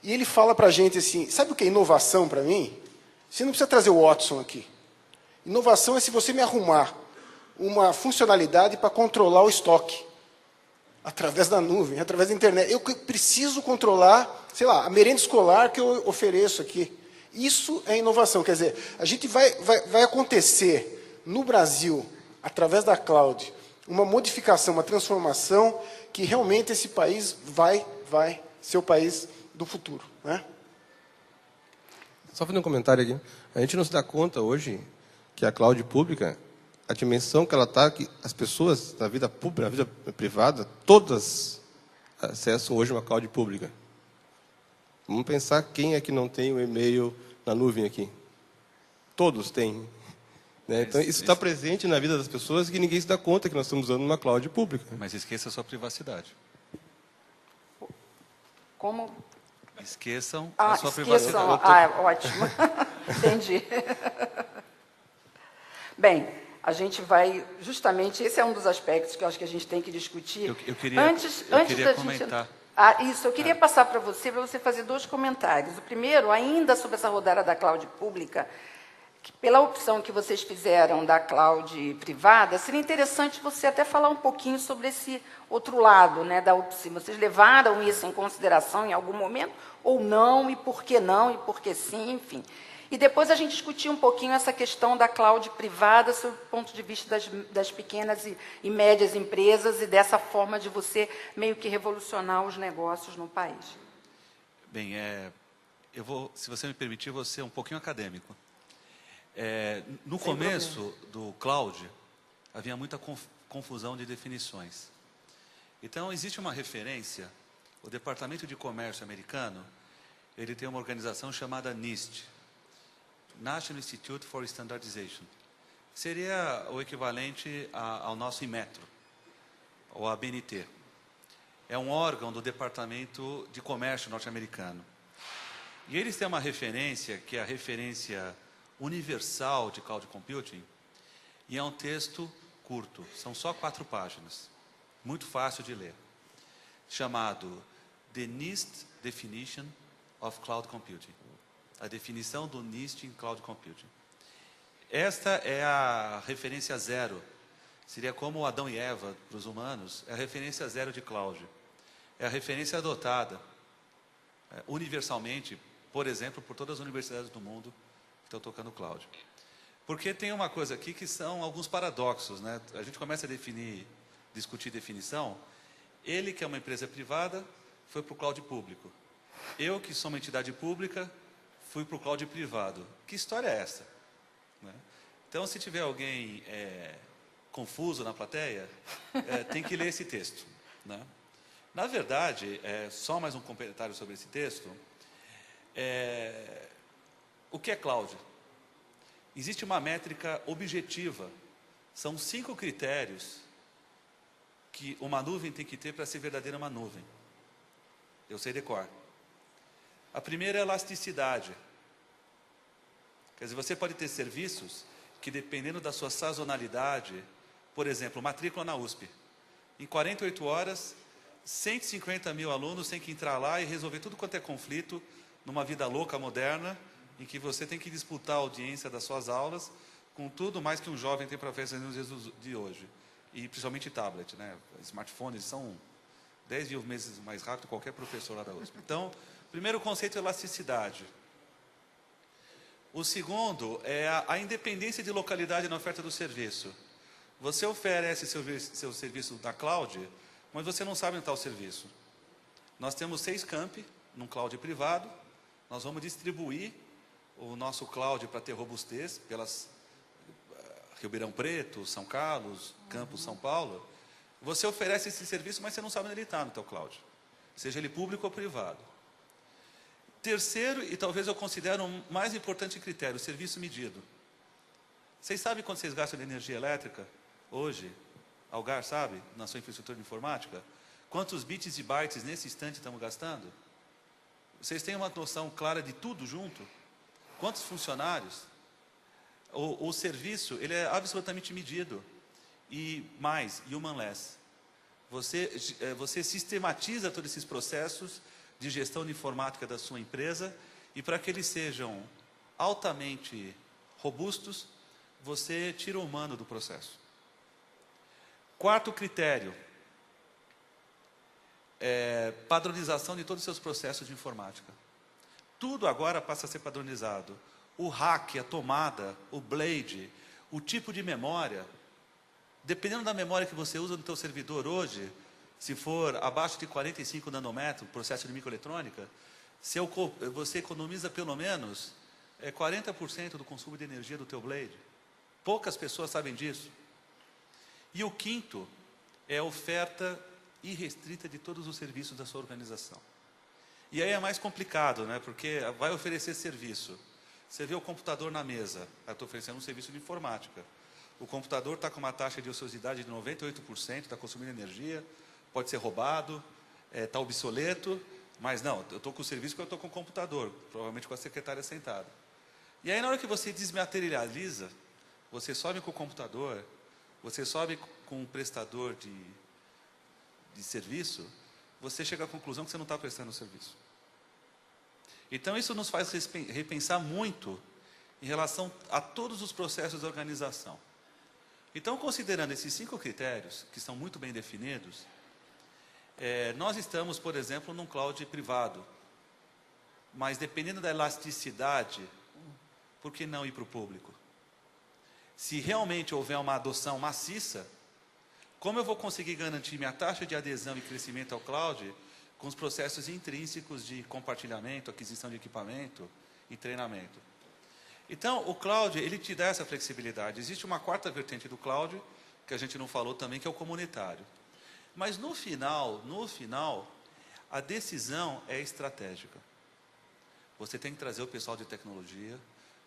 e ele fala para a gente assim, sabe o que é inovação para mim? Você não precisa trazer o Watson aqui. Inovação é se você me arrumar uma funcionalidade para controlar o estoque, através da nuvem, através da internet. Eu preciso controlar, sei lá, a merenda escolar que eu ofereço aqui. Isso é inovação, quer dizer, a gente vai acontecer no Brasil, através da cloud, uma modificação, uma transformação, que realmente esse país vai ser o país do futuro, né? Só fazer um comentário aqui. A gente não se dá conta hoje que a cloud pública, a dimensão que ela está, que as pessoas na vida pública, na vida privada, todas acessam hoje uma cloud pública. Vamos pensar quem é que não tem o e-mail na nuvem aqui. Todos têm. Né? Então, isso está presente na vida das pessoas que ninguém se dá conta que nós estamos usando uma cloud pública. Mas esqueça a sua privacidade. Como? Esqueçam a sua privacidade. Ótimo. Entendi. Bem, a gente vai, justamente, esse é um dos aspectos que eu acho que a gente tem que discutir. Eu queria comentar. Isso, eu queria passar para você fazer 2 comentários. O primeiro, ainda sobre essa rodada da cloud pública, que pela opção que vocês fizeram da cloud privada, seria interessante você até falar um pouquinho sobre esse outro lado, né, da opção. Vocês levaram isso em consideração em algum momento, ou não, e por que sim, enfim. E depois a gente discutir um pouquinho essa questão da cloud privada, sob o ponto de vista das pequenas e médias empresas, e dessa forma de você meio que revolucionar os negócios no país. Bem, eu vou, se você me permitir, vou ser um pouquinho acadêmico. No começo do cloud, havia muita confusão de definições. Então, existe uma referência, o Departamento de Comércio americano, ele tem uma organização chamada NIST, National Institute for Standardization. Seria o equivalente ao nosso Inmetro, ou ABNT. É um órgão do Departamento de Comércio norte-americano. E eles têm uma referência, que é a referência universal de Cloud Computing, e é um texto curto, são só 4 páginas, muito fácil de ler, chamado The NIST Definition of Cloud Computing. A definição do NIST em Cloud Computing. Esta é a referência zero. Seria como Adão e Eva para os humanos, é a referência zero de cloud. É a referência adotada universalmente, por exemplo, por todas as universidades do mundo que estão tocando cloud. Porque tem uma coisa aqui que são alguns paradoxos, né? A gente começa a discutir definição. Ele, que é uma empresa privada, foi para o cloud público. Eu, que sou uma entidade pública, fui para o cloud privado. Que história é essa? Né? Então, se tiver alguém confuso na plateia, tem que ler esse texto. Né? Na verdade, só mais um comentário sobre esse texto. O que é cloud? Existe uma métrica objetiva. São 5 critérios que uma nuvem tem que ter para ser verdadeira uma nuvem. Eu sei de cor. A primeira é a elasticidade. Quer dizer, você pode ter serviços que, dependendo da sua sazonalidade, por exemplo, matrícula na USP. Em 48 horas, 150 mil alunos têm que entrar lá e resolver tudo quanto é conflito numa vida louca, moderna, em que você tem que disputar a audiência das suas aulas com tudo mais que um jovem tem para fazer nos dias de hoje. E principalmente tablet, né? Smartphones são 10 mil vezes mais rápido que qualquer professor lá da USP. Então, primeiro conceito é elasticidade. O segundo é a independência de localidade na oferta do serviço. Você oferece seu serviço na cloud, mas você não sabe onde está o serviço. Nós temos 6 campi num cloud privado. Nós vamos distribuir o nosso cloud para ter robustez pelas Ribeirão Preto, São Carlos, Campos, São Paulo. Você oferece esse serviço, mas você não sabe onde ele está no teu cloud, seja ele público ou privado. Terceiro, e talvez eu considere o mais importante critério, o serviço medido. Vocês sabem quanto vocês gastam de energia elétrica hoje? Algar sabe, na sua infraestrutura de informática? Quantos bits e bytes nesse instante estamos gastando? Vocês têm uma noção clara de tudo junto? Quantos funcionários? O serviço, ele é absolutamente medido. E mais, humanless. Você sistematiza todos esses processos de gestão de informática da sua empresa, e para que eles sejam altamente robustos, você tira o humano do processo. Quarto critério, padronização de todos os seus processos de informática. Tudo agora passa a ser padronizado. O rack, a tomada, o blade, o tipo de memória. Dependendo da memória que você usa no seu servidor hoje, se for abaixo de 45 nanômetros, processo de microeletrônica, você economiza pelo menos 40% do consumo de energia do teu blade. Poucas pessoas sabem disso. E o quinto é a oferta irrestrita de todos os serviços da sua organização. E aí é mais complicado, né? Porque vai oferecer serviço. Você vê o computador na mesa, eu estou oferecendo um serviço de informática. O computador está com uma taxa de ociosidade de 98%, está consumindo energia, pode ser roubado, está obsoleto, mas não, eu estou com o serviço porque eu estou com o computador, provavelmente com a secretária sentada. E aí, na hora que você desmaterializa, você sobe com o computador, você sobe com um prestador de serviço, você chega à conclusão que você não está prestando o serviço. Então, isso nos faz repensar muito em relação a todos os processos de organização. Então, considerando esses 5 critérios, que são muito bem definidos, nós estamos, por exemplo, num cloud privado. Mas, dependendo da elasticidade, por que não ir para o público? Se realmente houver uma adoção maciça, como eu vou conseguir garantir minha taxa de adesão e crescimento ao cloud com os processos intrínsecos de compartilhamento, aquisição de equipamento e treinamento? Então, o cloud, ele te dá essa flexibilidade. Existe uma 4ª vertente do cloud, que a gente não falou também, que é o comunitário. Mas, no final, a decisão é estratégica. Você tem que trazer o pessoal de tecnologia,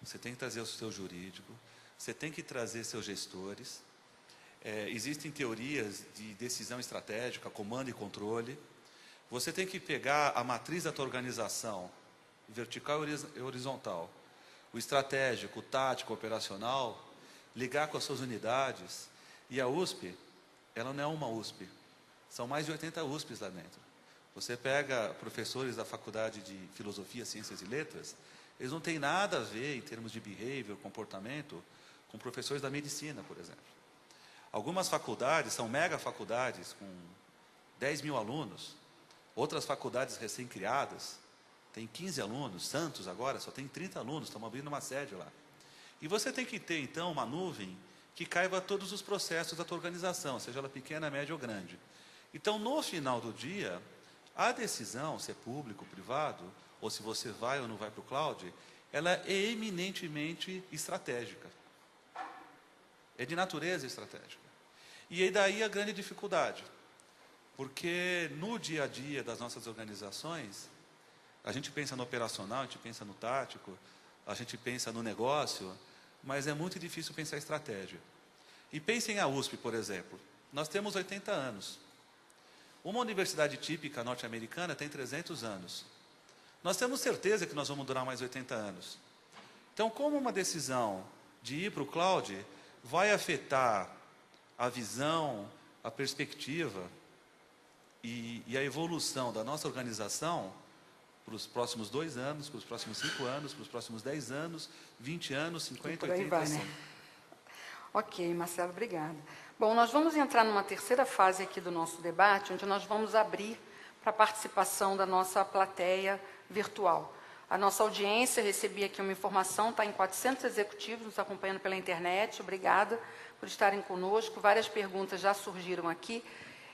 você tem que trazer o seu jurídico, você tem que trazer seus gestores. Existem teorias de decisão estratégica, comando e controle. Você tem que pegar a matriz da tua organização, vertical e horizontal, o estratégico, o tático, o operacional, ligar com as suas unidades. E a USP, ela não é uma USP, são mais de 80 USPs lá dentro. Você pega professores da Faculdade de Filosofia, Ciências e Letras, eles não têm nada a ver, em termos de behavior, comportamento, com professores da medicina, por exemplo. Algumas faculdades são mega faculdades, com 10 mil alunos. Outras faculdades recém-criadas, tem 15 alunos. Santos agora só tem 30 alunos, estamos abrindo uma sede lá. E você tem que ter, então, uma nuvem que caiba a todos os processos da tua organização, seja ela pequena, média ou grande. Então, no final do dia, a decisão, se é público, privado, ou se você vai ou não vai para o cloud, ela é eminentemente estratégica. É de natureza estratégica. E aí daí a grande dificuldade. Porque no dia a dia das nossas organizações, a gente pensa no operacional, a gente pensa no tático, a gente pensa no negócio, mas é muito difícil pensar em estratégia. E pensem a USP, por exemplo. Nós temos 80 anos. Uma universidade típica norte-americana tem 300 anos. Nós temos certeza que nós vamos durar mais 80 anos. Então, como uma decisão de ir para o cloud vai afetar a visão, a perspectiva e a evolução da nossa organização para os próximos 2 anos, para os próximos 5 anos, para os próximos 10 anos, 20 anos, 50, 80 e 100. Ok, Marcelo, obrigada. Bom, nós vamos entrar numa terceira fase aqui do nosso debate, onde nós vamos abrir para a participação da nossa plateia virtual. A nossa audiência, recebi aqui uma informação, está em 400 executivos nos acompanhando pela internet. Obrigada por estarem conosco. Várias perguntas já surgiram aqui.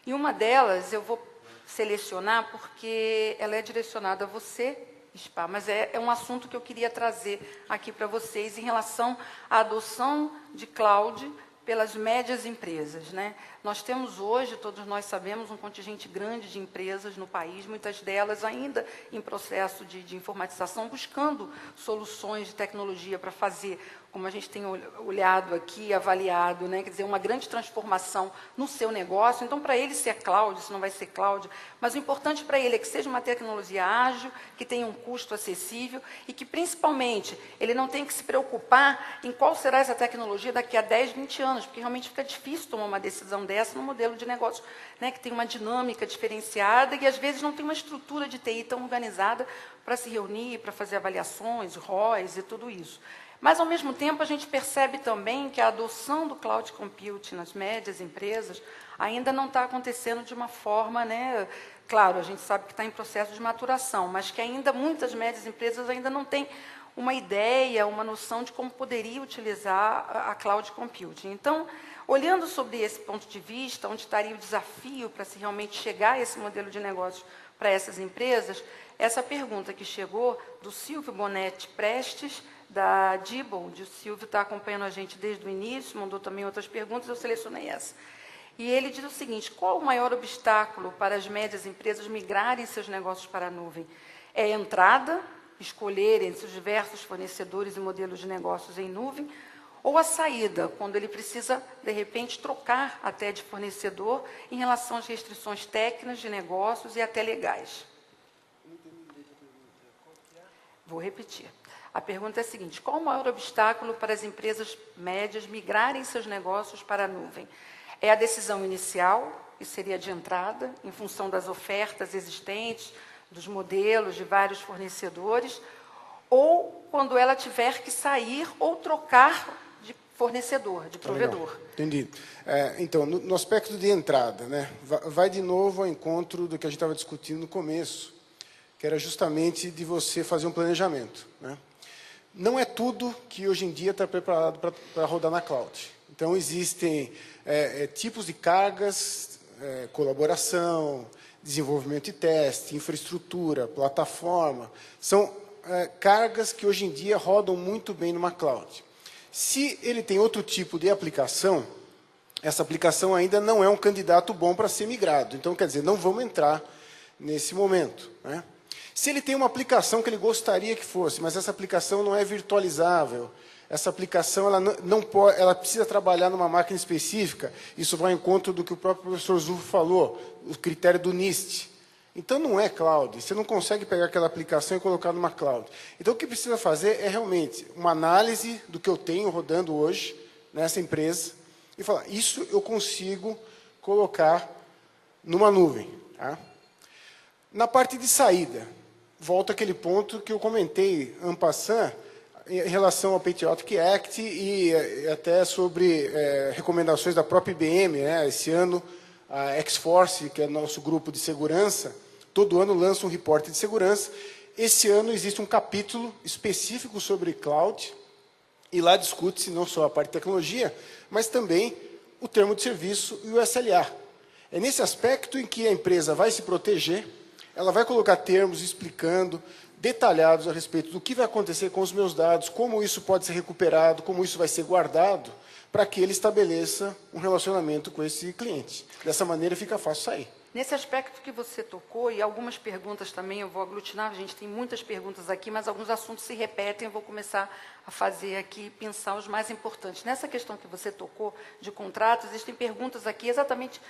E uma delas eu vou selecionar porque ela é direcionada a você, Spar, mas é um assunto que eu queria trazer aqui para vocês em relação à adoção de cloud pelas médias empresas, né? Nós temos hoje, todos nós sabemos, um contingente grande de empresas no país, muitas delas ainda em processo de informatização, buscando soluções de tecnologia para fazer, como a gente tem olhado aqui, avaliado, né? Quer dizer, uma grande transformação no seu negócio. Então, para ele, se é cloud, se não vai ser cloud, mas o importante para ele é que seja uma tecnologia ágil, que tenha um custo acessível e que, principalmente, ele não tenha que se preocupar em qual será essa tecnologia daqui a 10, 20 anos, porque realmente fica difícil tomar uma decisão dessa no modelo de negócio, né, que tem uma dinâmica diferenciada e, às vezes, não tem uma estrutura de TI tão organizada para se reunir, para fazer avaliações, ROIs e tudo isso. Mas, ao mesmo tempo, a gente percebe também que a adoção do cloud computing nas médias empresas ainda não está acontecendo de uma forma, né, claro, a gente sabe que está em processo de maturação, mas que ainda muitas médias empresas ainda não têm uma ideia, uma noção de como poderia utilizar a cloud computing. Então, olhando sobre esse ponto de vista, onde estaria o desafio para se realmente chegar a esse modelo de negócio para essas empresas, essa pergunta que chegou do Silvio Bonetti Prestes, da Diebold. O Silvio está acompanhando a gente desde o início, mandou também outras perguntas, eu selecionei essa. E ele diz o seguinte: qual o maior obstáculo para as médias empresas migrarem seus negócios para a nuvem? É a entrada, escolher entre os diversos fornecedores e modelos de negócios em nuvem, ou a saída, quando ele precisa, de repente, trocar até de fornecedor em relação às restrições técnicas de negócios e até legais? Vou repetir. A pergunta é a seguinte: qual o maior obstáculo para as empresas médias migrarem seus negócios para a nuvem? É a decisão inicial, e seria de entrada, em função das ofertas existentes, dos modelos de vários fornecedores, ou quando ela tiver que sair ou trocar de fornecedor, de provedor. Legal. Entendi. Então, no aspecto de entrada, né, vai de novo ao encontro do que a gente estava discutindo no começo, que era justamente de você fazer um planejamento, né? Não é tudo que hoje em dia está preparado para rodar na cloud. Então, existem tipos de cargas, colaboração, desenvolvimento e teste, infraestrutura, plataforma. São cargas que hoje em dia rodam muito bem numa cloud. Se ele tem outro tipo de aplicação, essa aplicação ainda não é um candidato bom para ser migrado. Então, quer dizer, não vamos entrar nesse momento, né? Se ele tem uma aplicação que ele gostaria que fosse, mas essa aplicação não é virtualizável, essa aplicação ela precisa trabalhar numa máquina específica, isso vai ao encontro do que o próprio professor Zufo falou, o critério do NIST. Então, não é cloud, você não consegue pegar aquela aplicação e colocar numa cloud. Então, o que precisa fazer é realmente uma análise do que eu tenho rodando hoje nessa empresa e falar, isso eu consigo colocar numa nuvem. Tá? Na parte de saída, volta àquele ponto que eu comentei, en passant, em relação ao Patriotic Act e até sobre recomendações da própria IBM. Né? Esse ano, a X-Force, que é nosso grupo de segurança, todo ano lança um reporte de segurança. Esse ano existe um capítulo específico sobre cloud, e lá discute-se não só a parte de tecnologia, mas também o termo de serviço e o SLA. É nesse aspecto em que a empresa vai se proteger, ela vai colocar termos explicando, detalhados a respeito do que vai acontecer com os meus dados, como isso pode ser recuperado, como isso vai ser guardado, para que ele estabeleça um relacionamento com esse cliente. Dessa maneira fica fácil sair. Nesse aspecto que você tocou, e algumas perguntas também, eu vou aglutinar, a gente tem muitas perguntas aqui, mas alguns assuntos se repetem, eu vou começar a fazer aqui, pensar os mais importantes. Nessa questão que você tocou de contratos, existem perguntas aqui exatamente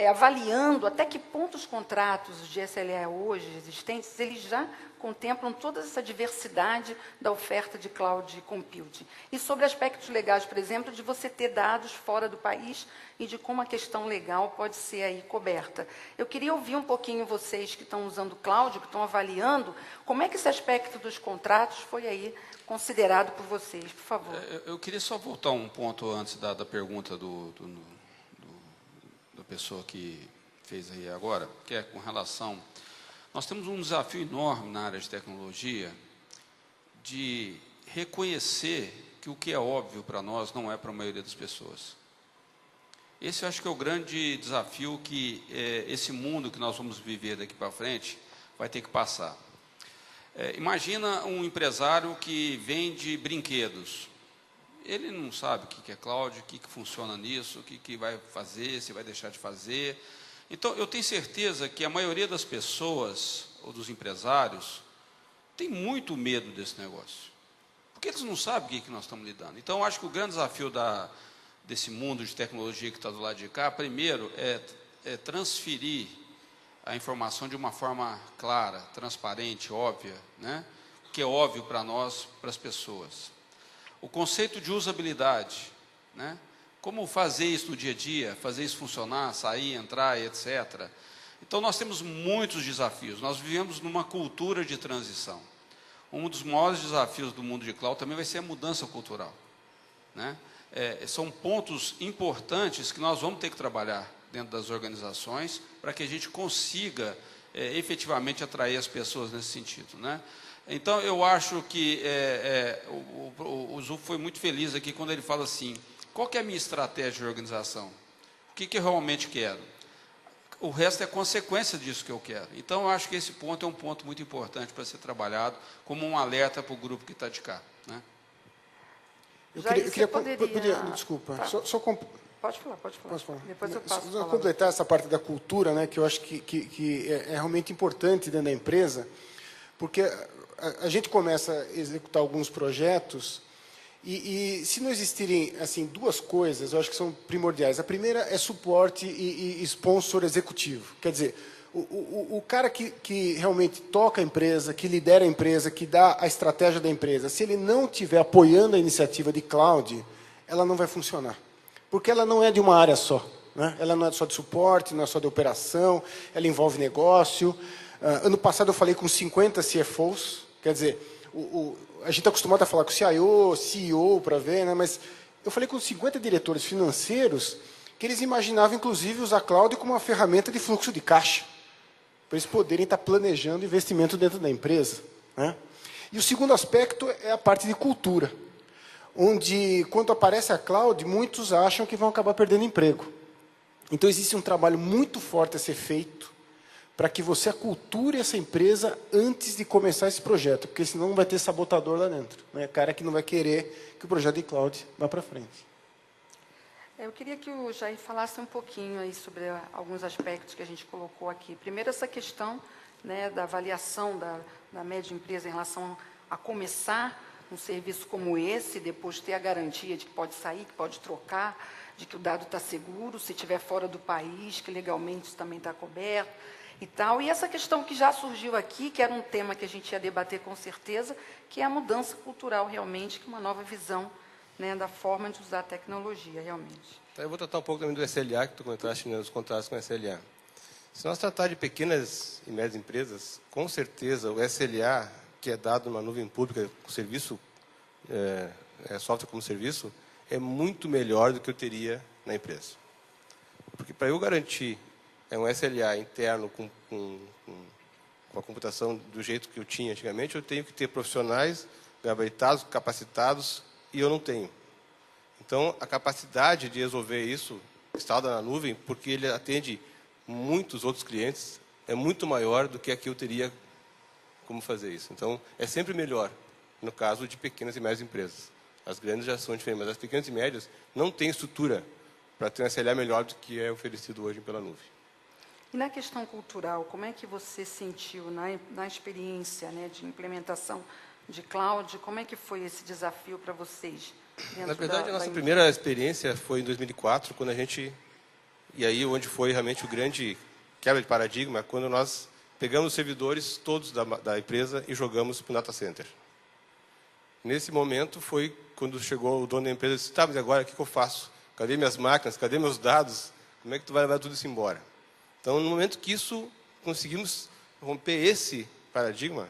avaliando até que ponto os contratos de SLA hoje existentes, eles já contemplam toda essa diversidade da oferta de cloud computing. E sobre aspectos legais, por exemplo, de você ter dados fora do país e de como a questão legal pode ser aí coberta. Eu queria ouvir um pouquinho vocês que estão usando cloud, que estão avaliando, como é que esse aspecto dos contratos foi aí considerado por vocês, por favor. Eu queria só voltar um ponto antes da pergunta da pessoa que fez aí agora, que é com relação... Nós temos um desafio enorme na área de tecnologia de reconhecer que o que é óbvio para nós não é para a maioria das pessoas. Esse eu acho que é o grande desafio que esse mundo que nós vamos viver daqui para frente vai ter que passar. Imagina um empresário que vende brinquedos. Ele não sabe o que é cloud, o que funciona nisso, o que vai fazer, se vai deixar de fazer. Então, eu tenho certeza que a maioria das pessoas, ou dos empresários, tem muito medo desse negócio. Porque eles não sabem o que nós estamos lidando. Então, eu acho que o grande desafio desse mundo de tecnologia que está do lado de cá, primeiro, é transferir a informação de uma forma clara, transparente, óbvia, né? Que é óbvio para nós, para as pessoas. O conceito de usabilidade, né? Como fazer isso no dia a dia, fazer isso funcionar, sair, entrar, etc. Então, nós temos muitos desafios. Nós vivemos numa cultura de transição. Um dos maiores desafios do mundo de cloud também vai ser a mudança cultural, né? São pontos importantes que nós vamos ter que trabalhar dentro das organizações para que a gente consiga efetivamente atrair as pessoas nesse sentido, né? Então, eu acho que o Zufo foi muito feliz aqui quando ele fala assim, qual que é a minha estratégia de organização? O que eu realmente quero? O resto é consequência disso que eu quero. Então, eu acho que esse ponto é um ponto muito importante para ser trabalhado como um alerta para o grupo que está de cá, né? Eu queria desculpa, tá. Pode falar. Posso falar? Depois eu passo. Só completar essa parte da cultura, né, que eu acho que é realmente importante dentro da empresa, porque a gente começa a executar alguns projetos e se não existirem assim duas coisas, eu acho que são primordiais. A primeira é suporte e sponsor executivo. Quer dizer, o cara que realmente toca a empresa, que lidera a empresa, que dá a estratégia da empresa, se ele não estiver apoiando a iniciativa de cloud, ela não vai funcionar. Porque ela não é de uma área só, né? Ela não é só de suporte, não é só de operação, ela envolve negócio. Ano passado eu falei com 50 CFOs, quer dizer, a gente está acostumado a falar com o CIO, CEO para ver, né? Mas eu falei com 50 diretores financeiros que eles imaginavam, inclusive, usar a cloud como uma ferramenta de fluxo de caixa, para eles poderem estar planejando investimento dentro da empresa, né? E o segundo aspecto é a parte de cultura, onde, quando aparece a cloud, muitos acham que vão acabar perdendo emprego. Então, existe um trabalho muito forte a ser feito para que você aculture essa empresa antes de começar esse projeto, porque senão vai ter sabotador lá dentro, né? Cara que não vai querer que o projeto de cloud vá para frente. Eu queria que o Jair falasse um pouquinho aí sobre alguns aspectos que a gente colocou aqui. Primeiro, essa questão, né, da avaliação da média empresa em relação a começar um serviço como esse, depois ter a garantia de que pode sair, que pode trocar, de que o dado está seguro, se estiver fora do país, que legalmente isso também está coberto e tal. E essa questão que já surgiu aqui, que era um tema que a gente ia debater com certeza, que é a mudança cultural realmente, que é uma nova visão, né, da forma de usar a tecnologia realmente. Então, eu vou tratar um pouco também do SLA, que tu comentaste, né, os contratos com o SLA. Se nós tratar de pequenas e médias empresas, com certeza o SLA, que é dado numa nuvem pública, o serviço, software como serviço, é muito melhor do que eu teria na empresa. Porque para eu garantir um SLA interno com a computação do jeito que eu tinha antigamente, eu tenho que ter profissionais gabaritados, capacitados, e eu não tenho. Então, a capacidade de resolver isso instalada na nuvem, porque ele atende muitos outros clientes, é muito maior do que aqui eu teria como fazer isso. Então, é sempre melhor no caso de pequenas e médias empresas. As grandes já são diferentes, mas as pequenas e médias não têm estrutura para ter um SLA melhor do que é oferecido hoje pela nuvem. E na questão cultural, como é que você sentiu na experiência, né, de implementação de cloud, como é que foi esse desafio para vocês? Na verdade, a nossa primeira experiência foi em 2004, quando a gente... E aí, onde foi realmente o grande quebra de paradigma, quando nós pegamos os servidores todos da empresa e jogamos para o data center. Nesse momento foi quando chegou o dono da empresa e disse, tá, mas agora o que eu faço? Cadê minhas máquinas? Cadê meus dados? Como é que tu vai levar tudo isso embora? Então, no momento que isso, conseguimos romper esse paradigma,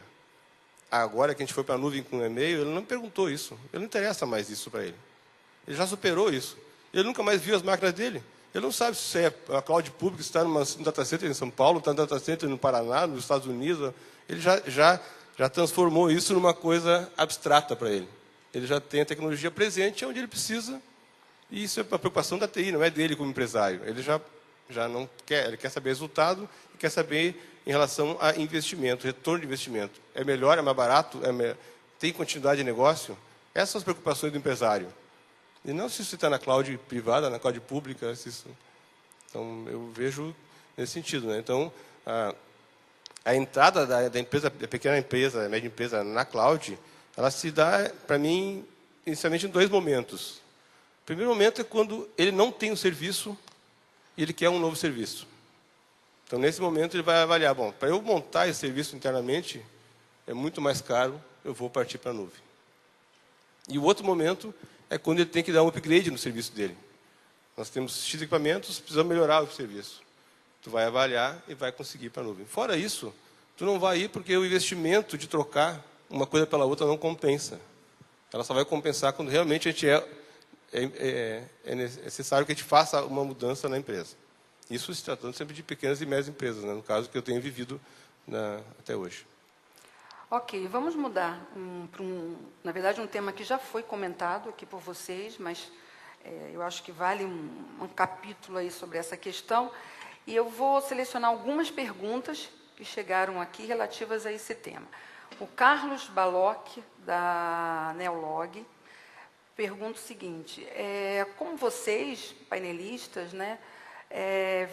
agora que a gente foi para a nuvem com o e-mail, ele não perguntou isso. Ele não interessa mais isso para ele. Ele já superou isso. Ele nunca mais viu as máquinas dele. Ele não sabe se é a cloud pública, se está num data center em São Paulo, está no data center no Paraná, nos Estados Unidos. Ele já transformou isso numa coisa abstrata para ele. Ele já tem a tecnologia presente onde ele precisa, e isso é a preocupação da TI, não é dele como empresário. Ele já não quer, ele quer saber resultado e quer saber em relação a investimento, retorno de investimento. É melhor, é mais barato, tem continuidade de negócio? Essas são as preocupações do empresário. E não se isso está na cloud privada, na cloud pública. Então, eu vejo nesse sentido, né? Então, a entrada da empresa, da pequena empresa, da média empresa na cloud, ela se dá, para mim, inicialmente em dois momentos. O primeiro momento é quando ele não tem um serviço e ele quer um novo serviço. Então, nesse momento, ele vai avaliar, bom, para eu montar esse serviço internamente, é muito mais caro, eu vou partir para a nuvem. E o outro momento é quando ele tem que dar um upgrade no serviço dele. Nós temos X equipamentos, precisamos melhorar o serviço. Tu vai avaliar e vai conseguir ir para a nuvem. Fora isso, tu não vai ir porque o investimento de trocar uma coisa pela outra não compensa. Ela só vai compensar quando realmente a gente é necessário que a gente faça uma mudança na empresa. Isso se tratando sempre de pequenas e médias empresas, né? No caso que eu tenho vivido até hoje. Ok, vamos mudar para na verdade, um tema que já foi comentado aqui por vocês, mas eu acho que vale um capítulo aí sobre essa questão. E eu vou selecionar algumas perguntas que chegaram aqui relativas a esse tema. O Carlos Baloc, da Neolog, pergunta o seguinte, como vocês, painelistas, né,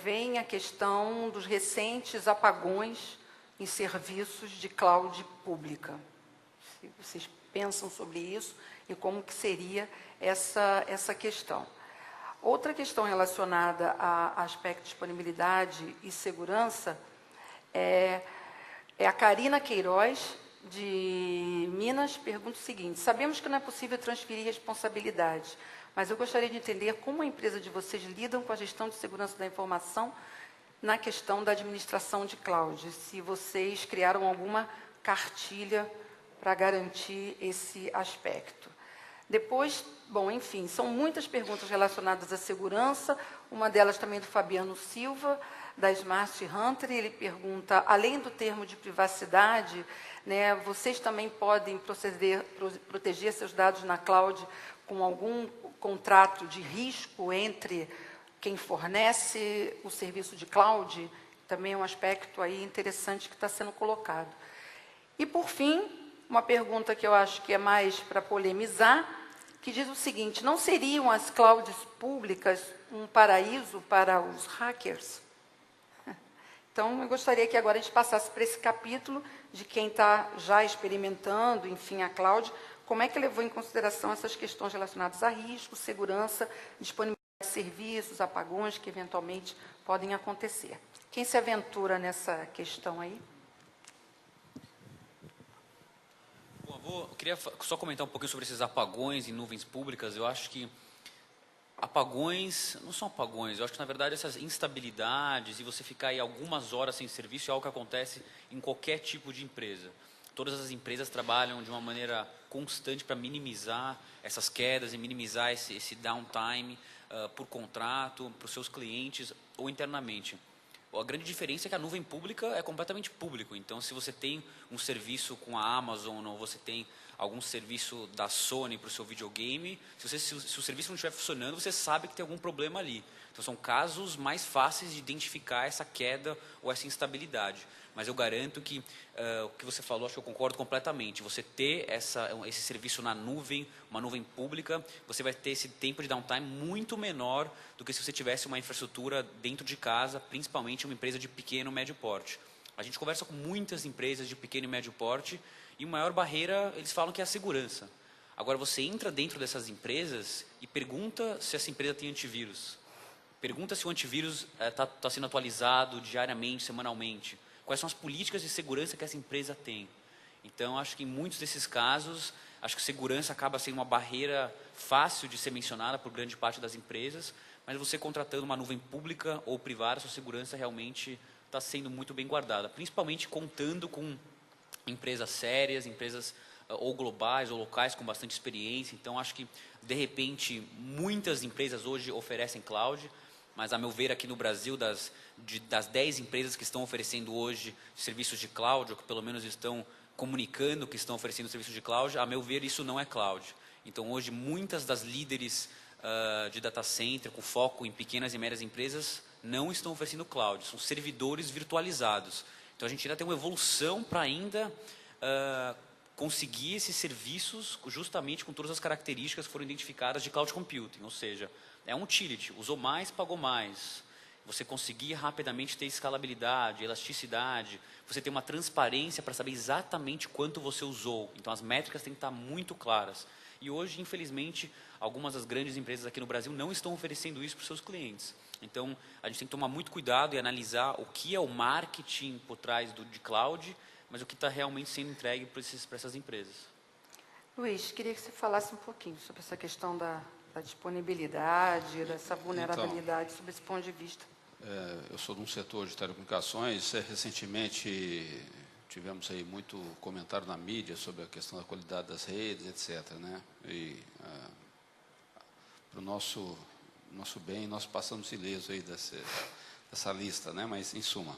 veem a questão dos recentes apagões em serviços de cloud pública? Se vocês pensam sobre isso e como que seria essa questão. Outra questão relacionada a aspecto de disponibilidade e segurança é a Karina Queiroz, de Minas, pergunta o seguinte, sabemos que não é possível transferir responsabilidades, mas eu gostaria de entender como a empresa de vocês lidam com a gestão de segurança da informação na questão da administração de cloud, se vocês criaram alguma cartilha para garantir esse aspecto. Depois, bom, enfim, são muitas perguntas relacionadas à segurança, uma delas também do Fabiano Silva, da Smart Hunter, ele pergunta, além do termo de privacidade, né, vocês também podem proteger seus dados na cloud com algum contrato de risco entre quem fornece o serviço de cloud? Também é um aspecto aí interessante que está sendo colocado. E, por fim, uma pergunta que eu acho que é mais para polemizar, que diz o seguinte, não seriam as clouds públicas um paraíso para os hackers? Então, eu gostaria que agora a gente passasse para esse capítulo de quem está já experimentando, enfim, a cloud, como é que levou em consideração essas questões relacionadas a risco, segurança, disponibilidade de serviços, apagões que eventualmente podem acontecer. Quem se aventura nessa questão aí? Eu queria só comentar um pouquinho sobre esses apagões em nuvens públicas. Eu acho que apagões, não são apagões, eu acho que na verdade essas instabilidades e você ficar aí algumas horas sem serviço é algo que acontece em qualquer tipo de empresa. Todas as empresas trabalham de uma maneira constante para minimizar essas quedas e minimizar esse downtime por contrato, para os seus clientes ou internamente. A grande diferença é que a nuvem pública é completamente público. Então, se você tem um serviço com a Amazon ou você tem algum serviço da Sony para o seu videogame, se o serviço não estiver funcionando, você sabe que tem algum problema ali. Então, são casos mais fáceis de identificar essa queda ou essa instabilidade. Mas eu garanto que o que você falou, acho que eu concordo completamente. Você ter esse serviço na nuvem, uma nuvem pública, você vai ter esse tempo de downtime muito menor do que se você tivesse uma infraestrutura dentro de casa, principalmente uma empresa de pequeno e médio porte. A gente conversa com muitas empresas de pequeno e médio porte e a maior barreira, eles falam que é a segurança. Agora, você entra dentro dessas empresas e pergunta se essa empresa tem antivírus. Pergunta se o antivírus está sendo atualizado diariamente, semanalmente. Quais são as políticas de segurança que essa empresa tem. Então, acho que em muitos desses casos, acho que segurança acaba sendo uma barreira fácil de ser mencionada por grande parte das empresas, mas você contratando uma nuvem pública ou privada, sua segurança realmente está sendo muito bem guardada, principalmente contando com empresas sérias, empresas ou globais ou locais com bastante experiência. Então, acho que, de repente, muitas empresas hoje oferecem cloud, mas, a meu ver, aqui no Brasil, das 10 empresas que estão oferecendo hoje serviços de cloud, ou que pelo menos estão comunicando que estão oferecendo serviços de cloud, a meu ver, isso não é cloud. Então, hoje, muitas das líderes de data center, com foco em pequenas e médias empresas, não estão oferecendo cloud, são servidores virtualizados. Então, a gente ainda tem uma evolução para ainda conseguir esses serviços justamente com todas as características que foram identificadas de cloud computing, ou seja, é um utility, usou mais, pagou mais. Você conseguir rapidamente ter escalabilidade, elasticidade, você ter uma transparência para saber exatamente quanto você usou. Então, as métricas têm que estar muito claras. E hoje, infelizmente, algumas das grandes empresas aqui no Brasil não estão oferecendo isso para os seus clientes. Então, a gente tem que tomar muito cuidado e analisar o que é o marketing por trás de cloud, mas o que está realmente sendo entregue para essas empresas. Luiz, queria que você falasse um pouquinho sobre essa questão da disponibilidade, dessa vulnerabilidade, sob esse ponto de vista. Eu sou de um setor de telecomunicações. Recentemente tivemos aí muito comentário na mídia sobre a questão da qualidade das redes, etc. Né? E para o nosso bem, nós passamos ileso aí dessa lista, né? Mas, em suma,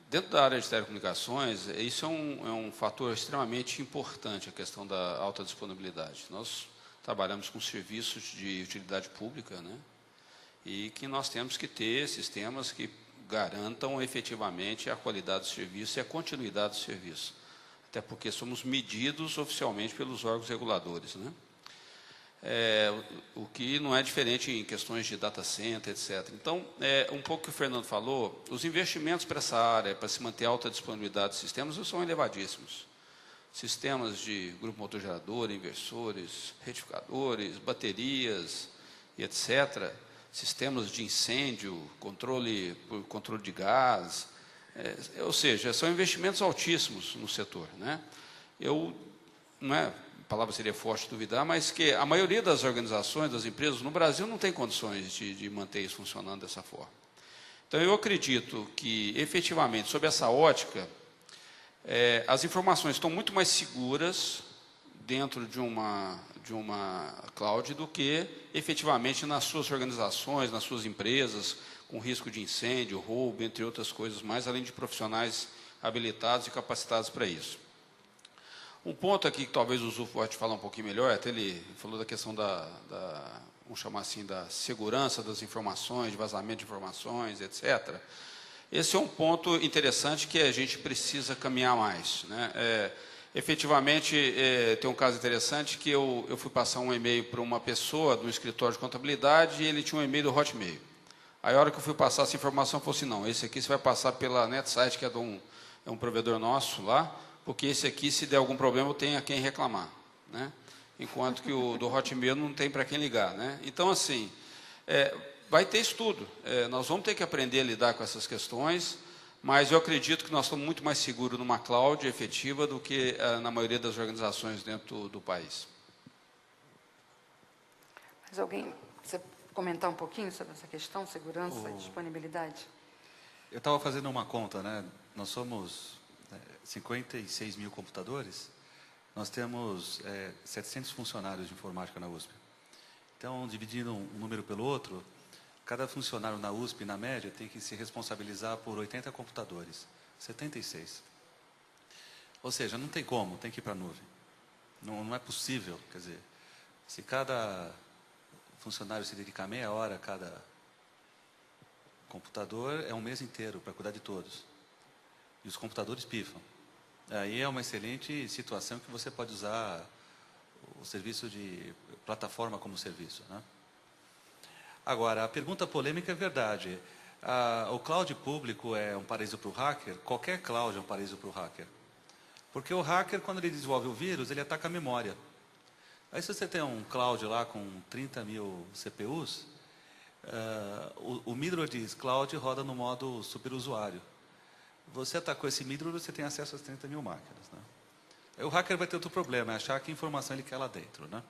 dentro da área de telecomunicações, isso é um fator extremamente importante, a questão da alta disponibilidade. Nós trabalhamos com serviços de utilidade pública, né? E que nós temos que ter sistemas que garantam efetivamente a qualidade do serviço e a continuidade do serviço. Até porque somos medidos oficialmente pelos órgãos reguladores, né? O que não é diferente em questões de data center, etc. Então, um pouco o que o Fernando falou, os investimentos para essa área, para se manter alta disponibilidade de sistemas, são elevadíssimos. Sistemas de grupo motor gerador, inversores, retificadores, baterias, e etc., sistemas de incêndio, controle de gás, ou seja, são investimentos altíssimos no setor, né? palavra seria forte duvidar, mas que a maioria das organizações, das empresas no Brasil não tem condições de manter isso funcionando dessa forma. Então, eu acredito que, efetivamente, sob essa ótica, as informações estão muito mais seguras dentro de uma cloud do que, efetivamente, nas suas organizações, nas suas empresas, com risco de incêndio, roubo, entre outras coisas mais, além de profissionais habilitados e capacitados para isso. Um ponto aqui que talvez o Zulf pode falar um pouquinho melhor, até ele falou da questão vamos chamar assim, da segurança das informações, de vazamento de informações, etc. Esse é um ponto interessante que a gente precisa caminhar mais, né? Efetivamente, tem um caso interessante que eu fui passar um e-mail para uma pessoa do escritório de contabilidade e ele tinha um e-mail do Hotmail. Aí, a hora que eu fui passar essa informação, eu falei assim, não, esse aqui você vai passar pela NetSite, que é um provedor nosso lá, porque esse aqui, se der algum problema, eu tenho a quem reclamar, né? Enquanto que o do Hotmail não tem para quem ligar, né? Então, assim, vai ter estudo. Nós vamos ter que aprender a lidar com essas questões, mas eu acredito que nós estamos muito mais seguros numa cloud efetiva do que na maioria das organizações dentro do país. Mas alguém, você comentar um pouquinho sobre essa questão, segurança e disponibilidade? Eu estava fazendo uma conta, né? Nós somos 56 mil computadores, nós temos 700 funcionários de informática na USP. Então, dividindo um número pelo outro, cada funcionário na USP, na média, tem que se responsabilizar por 80 computadores, 76. Ou seja, não tem como, tem que ir para a nuvem. Não é possível, quer dizer, se cada funcionário se dedicar meia hora a cada computador, é um mês inteiro para cuidar de todos. E os computadores pifam. Aí é uma excelente situação que você pode usar o serviço de plataforma como serviço, né? Agora, a pergunta polêmica é verdade. O cloud público é um paraíso para o hacker? Qualquer cloud é um paraíso para o hacker. Porque o hacker, quando ele desenvolve o vírus, ele ataca a memória. Aí, se você tem um cloud lá com 30 mil CPUs, o Middle Cloud roda no modo superusuário. Você atacou esse middle, você tem acesso às 30 mil máquinas, né? Aí o hacker vai ter outro problema, é achar que informação ele quer lá dentro, né?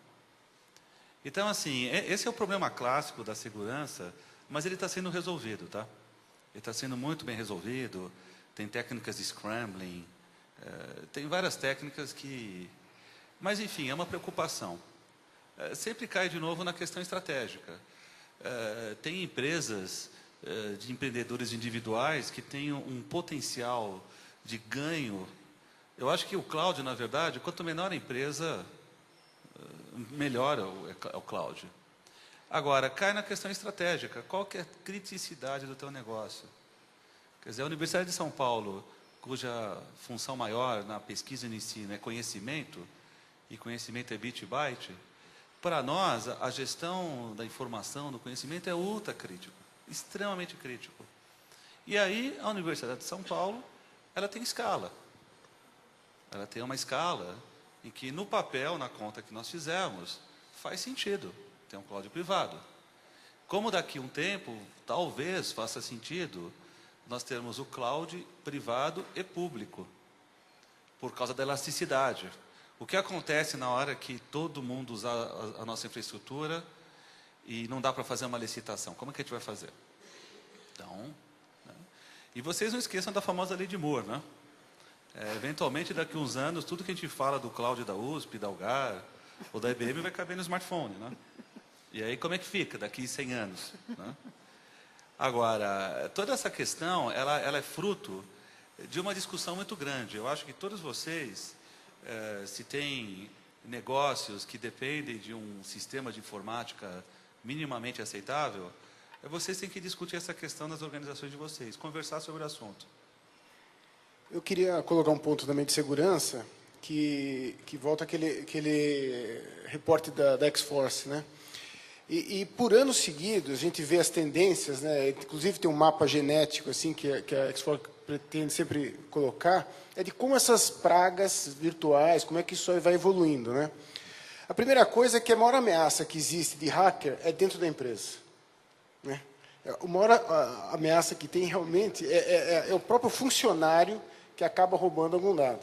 Então, assim, esse é o problema clássico da segurança, mas ele está sendo resolvido, tá? Ele está sendo muito bem resolvido, tem técnicas de scrambling, tem várias técnicas que... Mas, enfim, é uma preocupação. Sempre cai de novo na questão estratégica. Tem empresas de empreendedores individuais que têm um potencial de ganho. Eu acho que o cloud, na verdade, quanto menor a empresa, melhor é o cloud. Agora, cai na questão estratégica. Qual que é a criticidade do teu negócio? Quer dizer, a Universidade de São Paulo, cuja função maior na pesquisa e no ensino é conhecimento, e conhecimento é bit e byte, para nós, a gestão da informação, do conhecimento é ultra crítico, extremamente crítico. E aí, a Universidade de São Paulo, ela tem escala. Ela tem uma escala em que, no papel, na conta que nós fizemos, faz sentido ter um cloud privado. Como daqui a um tempo, talvez faça sentido nós termos o cloud privado e público, por causa da elasticidade. O que acontece na hora que todo mundo usa a nossa infraestrutura e não dá para fazer uma licitação? Como é que a gente vai fazer? Então, né? E vocês não esqueçam da famosa lei de Moore, né? Eventualmente, daqui a uns anos, tudo que a gente fala do cloud da USP, da UGAR ou da IBM vai caber no smartphone, né? E aí, como é que fica daqui a 100 anos? Né? Agora, toda essa questão, ela é fruto de uma discussão muito grande. Eu acho que todos vocês, se têm negócios que dependem de um sistema de informática minimamente aceitável, vocês têm que discutir essa questão nas organizações de vocês, conversar sobre o assunto. Eu queria colocar um ponto também de segurança, que volta aquele reporte da X-Force, né? E por anos seguidos, a gente vê as tendências, né? Inclusive tem um mapa genético assim que a X-Force pretende sempre colocar, é de como essas pragas virtuais, como é que isso vai evoluindo, né? A primeira coisa é que a maior ameaça que existe de hacker é dentro da empresa, né? A maior ameaça que tem realmente é o próprio funcionário que acaba roubando algum dado.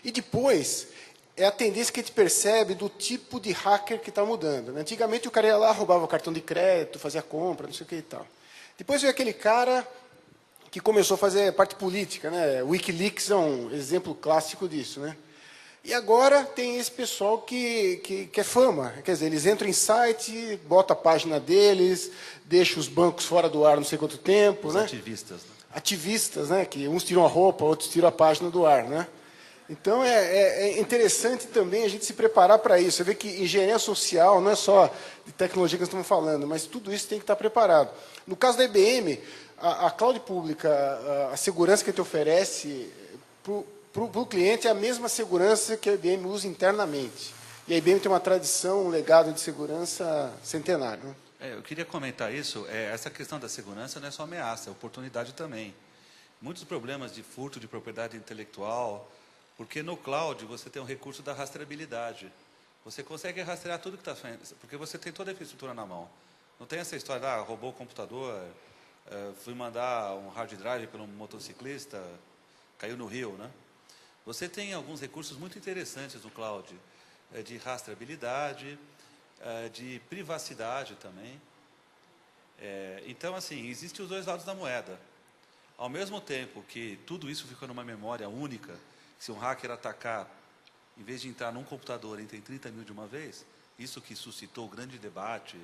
E depois, é a tendência que a gente percebe do tipo de hacker que está mudando. Né? Antigamente o cara ia lá, roubava o cartão de crédito, fazia compra, não sei o que e tal. Depois veio aquele cara que começou a fazer parte política, né? O Wikileaks é um exemplo clássico disso, né? E agora tem esse pessoal que é fama, quer dizer, eles entram em site, botam a página deles, deixam os bancos fora do ar não sei quanto tempo, Os né? ativistas, né? Ativistas, né? Que uns tiram a roupa, outros tiram a página do ar, né? Então é interessante também a gente se preparar para isso. Você vê que engenharia social não é só de tecnologia que nós estamos falando, mas tudo isso tem que estar preparado. No caso da IBM, a cloud pública, a segurança que a gente oferece para o cliente é a mesma segurança que a IBM usa internamente. E a IBM tem uma tradição, um legado de segurança centenário. Né? Eu queria comentar isso. Essa questão da segurança não é só ameaça, é oportunidade também. Muitos problemas de furto de propriedade intelectual, porque no cloud você tem um recurso da rastreabilidade. Você consegue rastrear tudo que está fazendo, porque você tem toda a infraestrutura na mão. Não tem essa história, roubou o computador, fui mandar um hard drive para um motociclista, caiu no rio, né? Você tem alguns recursos muito interessantes no cloud, de rastreabilidade, de privacidade também. Então, assim, existem os dois lados da moeda. Ao mesmo tempo que tudo isso fica numa memória única, se um hacker atacar, em vez de entrar num computador, entra em 30 mil de uma vez, isso que suscitou o grande debate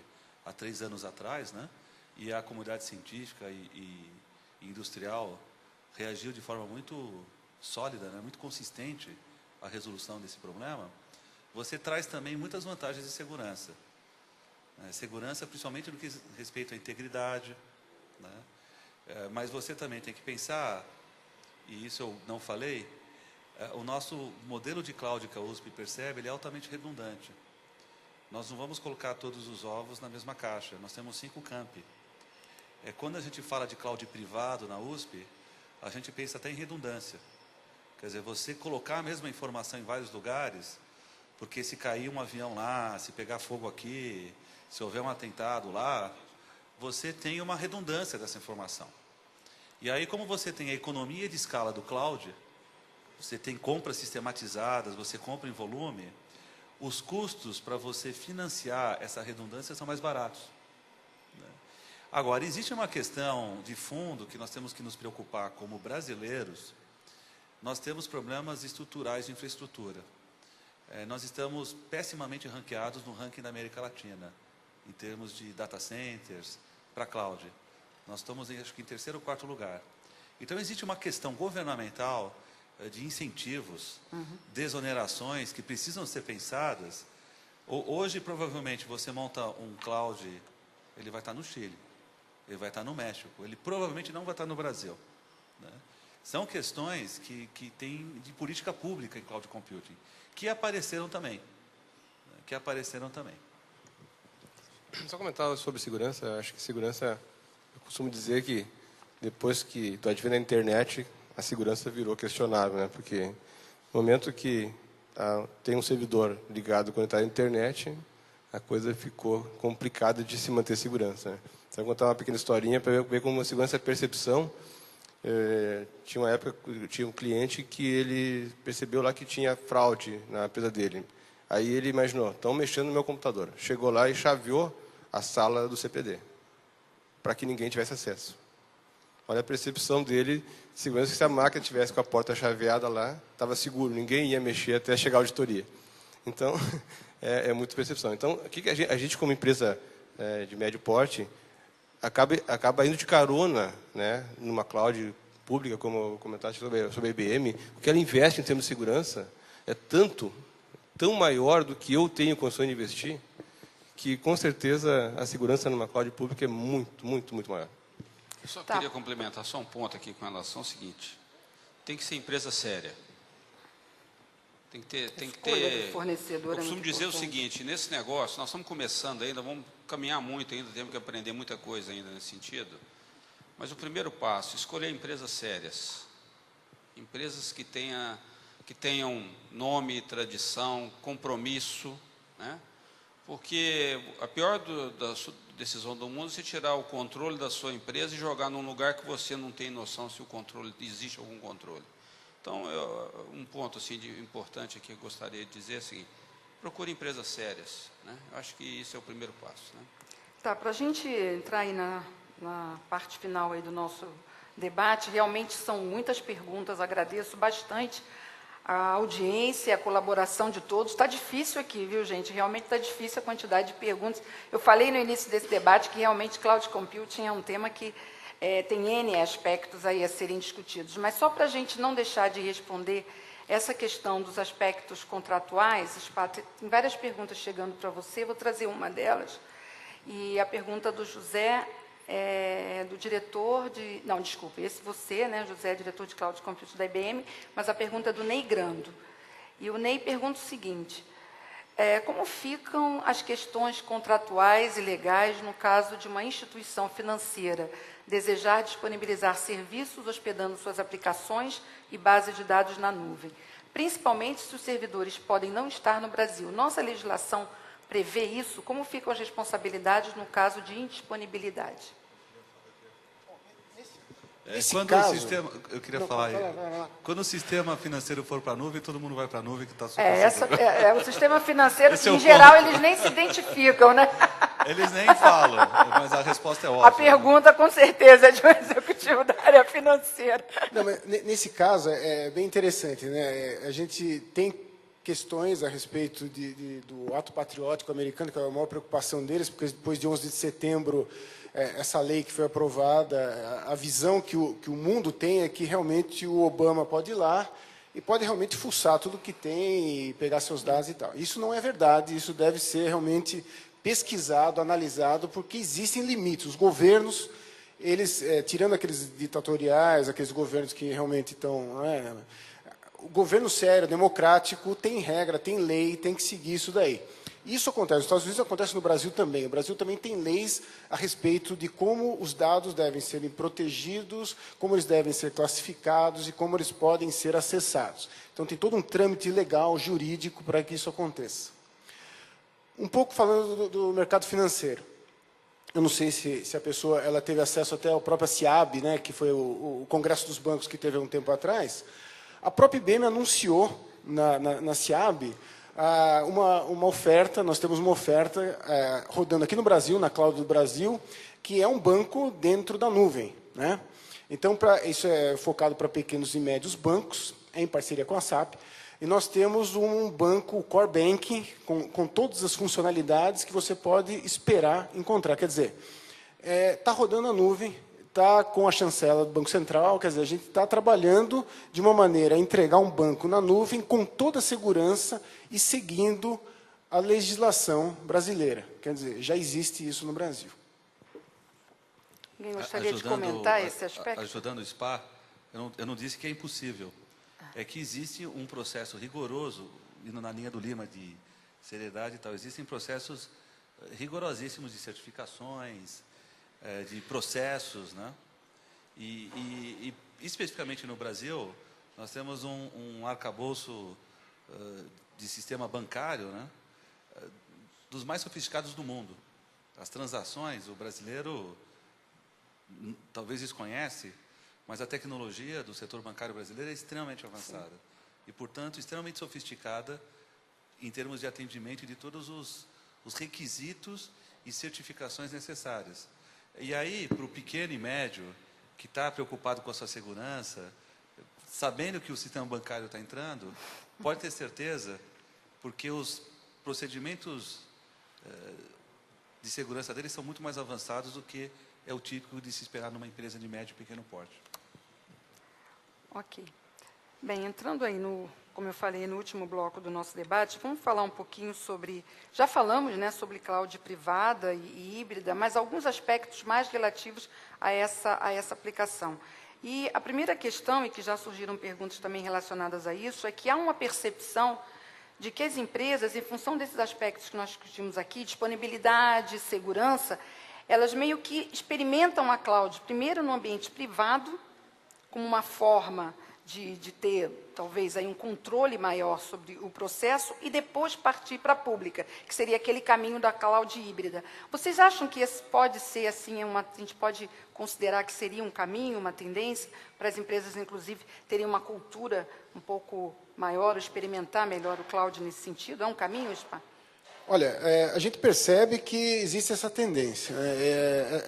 há 3 anos atrás, né? E a comunidade científica e industrial reagiu de forma muito sólida, né? Muito consistente à resolução desse problema. Você traz também muitas vantagens de segurança. Segurança, principalmente no que diz respeito à integridade, né? Mas você também tem que pensar, e isso eu não falei, o nosso modelo de cloud que a USP percebe, ele é altamente redundante. Nós não vamos colocar todos os ovos na mesma caixa, nós temos 5 campi. Quando a gente fala de cloud privado na USP, a gente pensa até em redundância. Quer dizer, você colocar a mesma informação em vários lugares, porque se cair um avião lá, se pegar fogo aqui, se houver um atentado lá, você tem uma redundância dessa informação. E aí, como você tem a economia de escala do cloud, você tem compras sistematizadas, você compra em volume, os custos para você financiar essa redundância são mais baratos. Agora, existe uma questão de fundo que nós temos que nos preocupar como brasileiros. Nós temos problemas estruturais de infraestrutura. Nós estamos pessimamente ranqueados no ranking da América Latina, em termos de data centers para cloud. Nós estamos, acho que, em 3º ou 4º lugar. Então, existe uma questão governamental de incentivos, desonerações que precisam ser pensadas. Hoje, provavelmente, você monta um cloud, ele vai estar no Chile, ele vai estar no México, ele provavelmente não vai estar no Brasil, né? São questões que tem de política pública em cloud computing, que apareceram também. Só comentar sobre segurança. Acho que segurança, eu costumo dizer que depois que do advento da internet, a segurança virou questionável, né? Porque no momento que tem um servidor ligado conectado à internet, a coisa ficou complicada de se manter segurança, né? Então, vou contar uma pequena historinha para ver como a segurança é percepção. Tinha uma época, tinha um cliente que ele percebeu lá que tinha fraude na empresa dele. Aí ele imaginou, estão mexendo no meu computador. Chegou lá e chaveou a sala do CPD, para que ninguém tivesse acesso. Olha a percepção dele, segurança, que se a máquina tivesse com a porta chaveada lá, estava seguro, ninguém ia mexer até chegar a auditoria. Então, é muita percepção. Então, o que a gente como empresa de médio porte, acaba indo de carona, né, numa cloud pública, como eu comentaste sobre a IBM, o que ela investe em termos de segurança é tão maior do que eu tenho condições de investir, que com certeza a segurança numa cloud pública é muito, muito, muito maior. Eu só queria complementar só um ponto aqui com relação ao seguinte: tem que ser empresa séria. Tem que ter. Eu costumo dizer o seguinte: nesse negócio, nós estamos começando ainda, vamos caminhar muito ainda, temos que aprender muita coisa ainda nesse sentido. Mas o primeiro passo, escolher empresas sérias. Empresas que tenham nome, tradição, compromisso, né? Porque a pior decisão do mundo é você tirar o controle da sua empresa e jogar num lugar que você não tem noção se o controle, existe algum controle. Então, um ponto assim, importante que eu gostaria de dizer é o seguinte: procure empresas sérias, né? Eu acho que isso é o primeiro passo, né? Tá, para a gente entrar aí na parte final aí do nosso debate, realmente são muitas perguntas, agradeço bastante a audiência, a colaboração de todos. Está difícil aqui, viu, gente? Realmente está difícil a quantidade de perguntas. Eu falei no início desse debate que realmente Cloud Computing é um tema que tem N aspectos aí a serem discutidos, mas só para a gente não deixar de responder essa questão dos aspectos contratuais, Spa, tem várias perguntas chegando para você, vou trazer uma delas, e a pergunta do José, do diretor de... Não, desculpe, esse você, né, José, diretor de Cloud Computing da IBM, mas a pergunta é do Ney Grando. E o Ney pergunta o seguinte: como ficam as questões contratuais e legais no caso de uma instituição financeira desejar disponibilizar serviços hospedando suas aplicações e bases de dados na nuvem, principalmente se os servidores podem não estar no Brasil? Nossa legislação prevê isso? Como ficam as responsabilidades no caso de indisponibilidade? Quando caso, o sistema, eu queria falar aí, quando o sistema financeiro for para a nuvem, todo mundo vai para a nuvem, que está super seguro. O sistema financeiro, Esse é em o geral, ponto. eles nem se identificam, né? Eles nem falam, mas a resposta é óbvia. A pergunta, com certeza, é de um executivo da área financeira. Não, mas nesse caso é bem interessante, né? A gente tem questões a respeito do ato patriótico americano, que é a maior preocupação deles, porque depois de 11 de setembro, essa lei que foi aprovada, a visão que o mundo tem é que realmente o Obama pode ir lá e pode realmente fuçar tudo que tem e pegar seus dados e tal. Isso não é verdade, isso deve ser realmente pesquisado, analisado, porque existem limites. Os governos, eles, tirando aqueles ditatoriais, aqueles governos que realmente estão... o governo sério, democrático, tem regra, tem lei, tem que seguir isso daí. Isso acontece nos Estados Unidos, acontece no Brasil também. O Brasil também tem leis a respeito de como os dados devem serem protegidos, como eles devem ser classificados e como eles podem ser acessados. Então, tem todo um trâmite legal, jurídico, para que isso aconteça. Um pouco falando do mercado financeiro. Eu não sei se a pessoa ela teve acesso até ao próprio CIAB, né, que foi o Congresso dos Bancos que teve há um tempo atrás. A própria IBM anunciou na CIAB uma oferta, nós temos uma oferta rodando aqui no Brasil, na Cloud do Brasil, que é um banco dentro da nuvem, né? Então, isso é focado para pequenos e médios bancos, em parceria com a SAP, e nós temos um banco Core Banking com todas as funcionalidades que você pode esperar encontrar. Quer dizer, está rodando a nuvem, está com a chancela do Banco Central, quer dizer, a gente está trabalhando de uma maneira a entregar um banco na nuvem com toda a segurança e seguindo a legislação brasileira. Quer dizer, já existe isso no Brasil. Alguém gostaria de comentar esse aspecto? Ajudando o SPA, eu não disse que é impossível. É que existe um processo rigoroso, indo na linha do Lima de seriedade e tal, existem processos rigorosíssimos de certificações, de processos, né? E especificamente no Brasil, nós temos um arcabouço de sistema bancário, né, dos mais sofisticados do mundo. As transações, o brasileiro talvez desconhece, mas a tecnologia do setor bancário brasileiro é extremamente avançada. Sim. E, portanto, extremamente sofisticada em termos de atendimento e de todos os requisitos e certificações necessárias. E aí, para o pequeno e médio, que está preocupado com a sua segurança, sabendo que o sistema bancário está entrando, pode ter certeza, porque os procedimentos de segurança deles são muito mais avançados do que é o típico de se esperar numa empresa de médio e pequeno porte. Ok. Bem, entrando aí como eu falei no último bloco do nosso debate, vamos falar um pouquinho sobre... Já falamos, né, sobre cloud privada e híbrida, mas alguns aspectos mais relativos a essa aplicação. E a primeira questão, e que já surgiram perguntas também relacionadas a isso, é que há uma percepção de que as empresas, em função desses aspectos que nós discutimos aqui, disponibilidade, segurança, elas meio que experimentam a cloud, primeiro no ambiente privado, como uma forma de ter, talvez, aí um controle maior sobre o processo e depois partir para a pública, que seria aquele caminho da cloud híbrida. Vocês acham que esse pode ser, assim, a gente pode considerar que seria um caminho, uma tendência, para as empresas, inclusive, terem uma cultura um pouco maior, experimentar melhor o cloud nesse sentido? É um caminho, Spar? Olha, a gente percebe que existe essa tendência.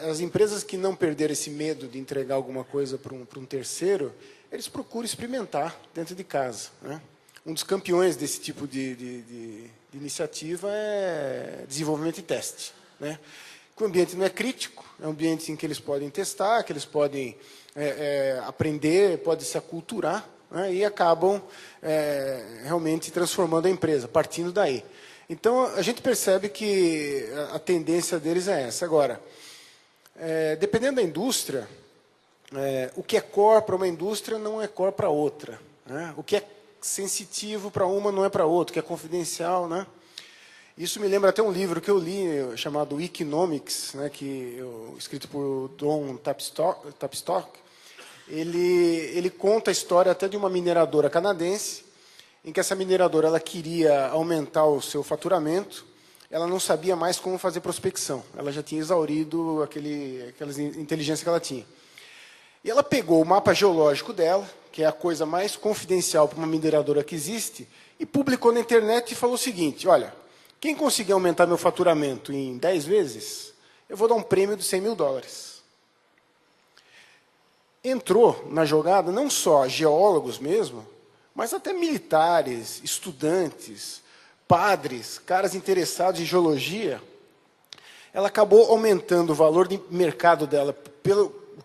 As empresas que não perderam esse medo de entregar alguma coisa para um terceiro, eles procuram experimentar dentro de casa, né? Um dos campeões desse tipo de iniciativa é desenvolvimento e teste, né? Que o ambiente não é crítico, é um ambiente em que eles podem testar, que eles podem aprender, podem se aculturar, né? E acabam realmente transformando a empresa, partindo daí. Então, a gente percebe que a tendência deles é essa. Agora, dependendo da indústria, o que é core para uma indústria não é core para outra, né? O que é sensitivo para uma não é para outra, o que é confidencial, né? Isso me lembra até um livro que eu li, chamado Economics, né, escrito por Don Tapstock. Ele conta a história até de uma mineradora canadense, em que essa mineradora ela queria aumentar o seu faturamento, ela não sabia mais como fazer prospecção, ela já tinha exaurido aquela inteligência que ela tinha. E ela pegou o mapa geológico dela, que é a coisa mais confidencial para uma mineradora que existe, e publicou na internet e falou o seguinte: olha, quem conseguir aumentar meu faturamento em 10 vezes, eu vou dar um prêmio de $100 mil. Entrou na jogada não só geólogos mesmo, mas até militares, estudantes, padres, caras interessados em geologia. Ela acabou aumentando o valor de mercado dela,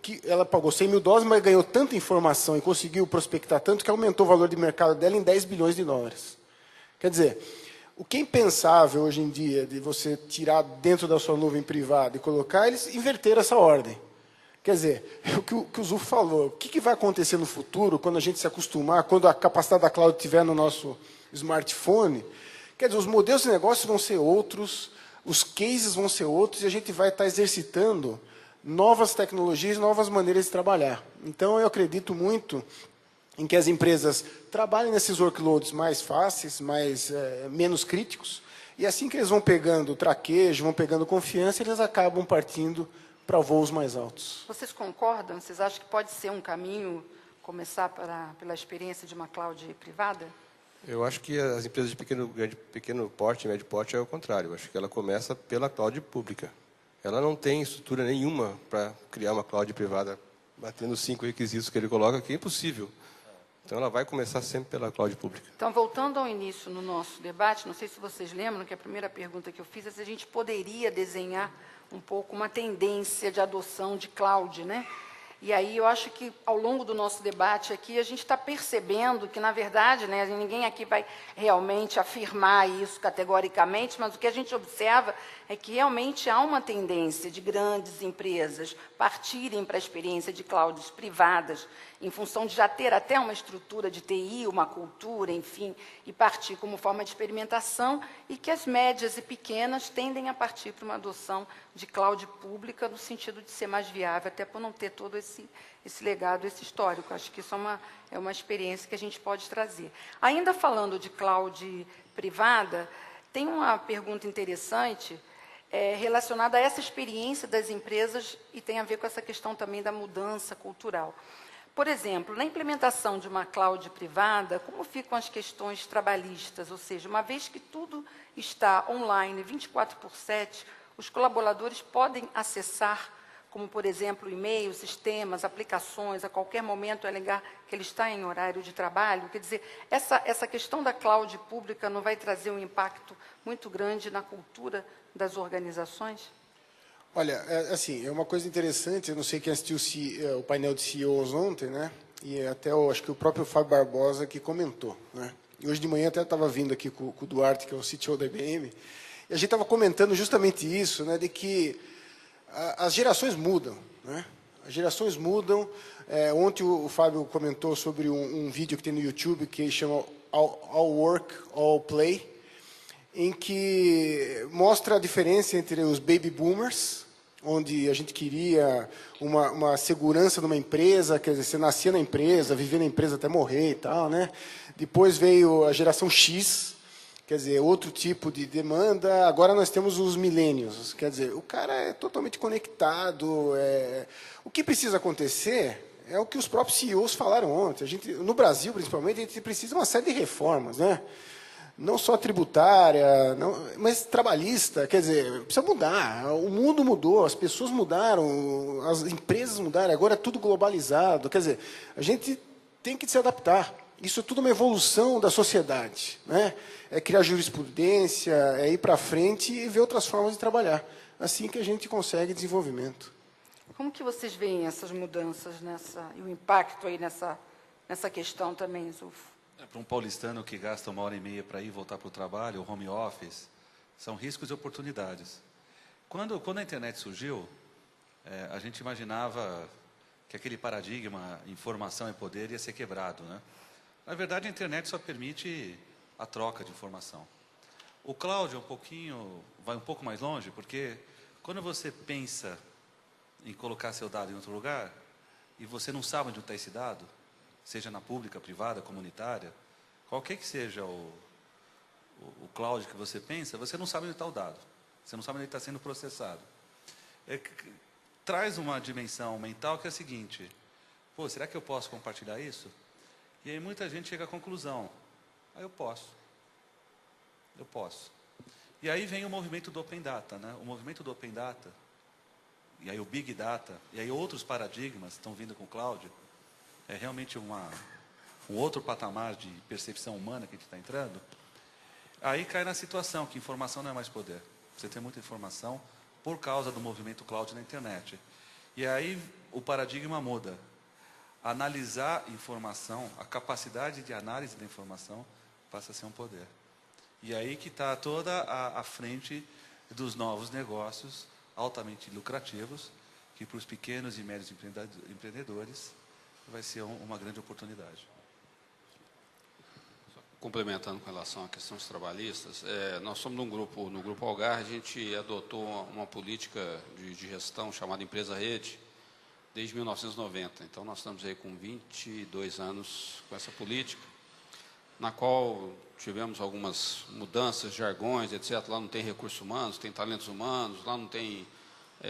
que ela pagou $100 mil, mas ganhou tanta informação e conseguiu prospectar tanto que aumentou o valor de mercado dela em $10 bilhões. Quer dizer, o que é impensável hoje em dia de você tirar dentro da sua nuvem privada e colocar, eles inverteram essa ordem. Quer dizer, o que o Zuf falou, o que vai acontecer no futuro, quando a gente se acostumar, quando a capacidade da cloud estiver no nosso smartphone? Quer dizer, os modelos de negócio vão ser outros, os cases vão ser outros, e a gente vai estar exercitando novas tecnologias, novas maneiras de trabalhar. Então, eu acredito muito em que as empresas trabalhem nesses workloads mais fáceis, menos críticos, e assim que eles vão pegando traquejo, vão pegando confiança, eles acabam partindo para voos mais altos. Vocês concordam? Vocês acham que pode ser um caminho começar pela experiência de uma cloud privada? Eu acho que as empresas de pequeno porte, médio porte, é o contrário. Eu acho que ela começa pela cloud pública. Ela não tem estrutura nenhuma para criar uma cloud privada, batendo os 5 requisitos que ele coloca aqui, é impossível. Então, ela vai começar sempre pela cloud pública. Então, voltando ao início no nosso debate, não sei se vocês lembram que a primeira pergunta que eu fiz é se a gente poderia desenhar um pouco uma tendência de adoção de cloud, né? E aí eu acho que, ao longo do nosso debate aqui, a gente está percebendo que, na verdade, né, ninguém aqui vai realmente afirmar isso categoricamente, mas o que a gente observa é que realmente há uma tendência de grandes empresas partirem para a experiência de clouds privadas, em função de já ter até uma estrutura de TI, uma cultura, enfim, e partir como forma de experimentação, e que as médias e pequenas tendem a partir para uma adoção de cloud pública, no sentido de ser mais viável, até por não ter todo esse legado, esse histórico. Acho que isso é uma experiência que a gente pode trazer. Ainda falando de cloud privada, tem uma pergunta interessante relacionada a essa experiência das empresas e tem a ver com essa questão também da mudança cultural. Por exemplo, na implementação de uma cloud privada, como ficam as questões trabalhistas? Ou seja, uma vez que tudo está online 24/7, os colaboradores podem acessar, como, por exemplo, e-mails, sistemas, aplicações, a qualquer momento alegar que ele está em horário de trabalho. Quer dizer, essa questão da cloud pública não vai trazer um impacto muito grande na cultura das organizações? Olha, assim, é uma coisa interessante, eu não sei quem assistiu o painel de CEOs ontem, né? E até acho que o próprio Fábio Barbosa que comentou, né? E hoje de manhã até estava vindo aqui com o Duarte, que é o CTO da IBM, e a gente estava comentando justamente isso, né? De que as gerações mudam, né? As gerações mudam. Ontem o Fábio comentou sobre um vídeo que tem no YouTube que chama All Work, All Play, em que mostra a diferença entre os baby boomers, onde a gente queria uma segurança numa empresa, quer dizer, você nascia na empresa, vivia na empresa até morrer e tal, né? Depois veio a geração X, quer dizer, outro tipo de demanda. Agora nós temos os millennials, quer dizer, o cara é totalmente conectado. O que precisa acontecer é o que os próprios CEOs falaram ontem. No Brasil, principalmente, a gente precisa de uma série de reformas, né? Não só tributária, mas trabalhista. Quer dizer, precisa mudar. O mundo mudou, as pessoas mudaram, as empresas mudaram, agora é tudo globalizado. Quer dizer, a gente tem que se adaptar. Isso é tudo uma evolução da sociedade, né? É criar jurisprudência, é ir para frente e ver outras formas de trabalhar. Assim que a gente consegue desenvolvimento. Como que vocês veem essas mudanças e o impacto aí nessa questão também, Zulfo? Para um paulistano que gasta 1h30 para ir e voltar para o trabalho, o home office, são riscos e oportunidades. Quando a internet surgiu, a gente imaginava que aquele paradigma informação é poder ia ser quebrado, né? Na verdade, a internet só permite a troca de informação. O cloud vai um pouco mais longe, porque quando você pensa em colocar seu dado em outro lugar, e você não sabe onde está esse dado, seja na pública, privada, comunitária, qualquer que seja o cloud que você pensa, você não sabe onde está o dado. Você não sabe onde ele está sendo processado. Traz uma dimensão mental que é a seguinte: pô, será que eu posso compartilhar isso? E aí muita gente chega à conclusão: eu posso. Eu posso. E aí vem o movimento do Open Data, né? O movimento do Open Data, e aí o Big Data, e aí outros paradigmas estão vindo com o cloud. É realmente um outro patamar de percepção humana que a gente está entrando. Aí cai na situação que informação não é mais poder. Você tem muita informação por causa do movimento cloud na internet. E aí o paradigma muda. Analisar informação, a capacidade de análise da informação passa a ser um poder. E aí que está toda a frente dos novos negócios altamente lucrativos, que para os pequenos e médios empreendedores vai ser uma grande oportunidade. Complementando com relação à questão dos trabalhistas, nós somos no Grupo Algar, a gente adotou uma política de gestão chamada Empresa Rede desde 1990. Então, nós estamos aí com 22 anos com essa política, na qual tivemos algumas mudanças, jargões, etc. Lá não tem recursos humanos, tem talentos humanos, lá não tem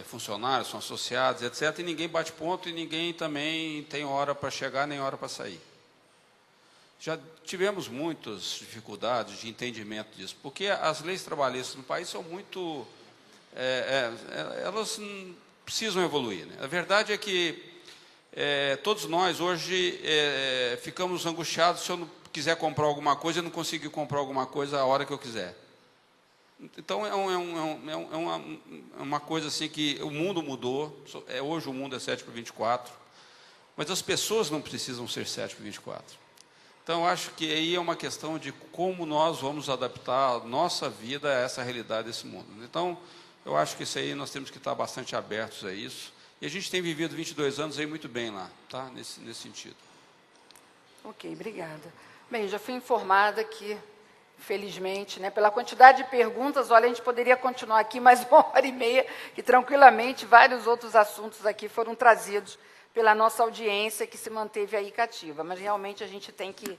funcionários, são associados, etc. E ninguém bate ponto e ninguém também tem hora para chegar nem hora para sair. Já tivemos muitas dificuldades de entendimento disso, porque as leis trabalhistas no país são muito... elas precisam evoluir, né? A verdade é que todos nós hoje ficamos angustiados se eu não quiser comprar alguma coisa e não conseguir comprar alguma coisa a hora que eu quiser. Então, é uma coisa assim que o mundo mudou. Hoje o mundo é 7/24, mas as pessoas não precisam ser 7/24. Então, acho que aí é uma questão de como nós vamos adaptar a nossa vida a essa realidade desse mundo. Então, eu acho que isso aí nós temos que estar bastante abertos a isso. E a gente tem vivido 22 anos aí muito bem lá, tá? Nesse sentido. Ok, obrigada. Bem, já fui informada que, felizmente, né, pela quantidade de perguntas, olha, a gente poderia continuar aqui mais 1h30, que tranquilamente vários outros assuntos aqui foram trazidos pela nossa audiência, que se manteve aí cativa. Mas, realmente, a gente tem que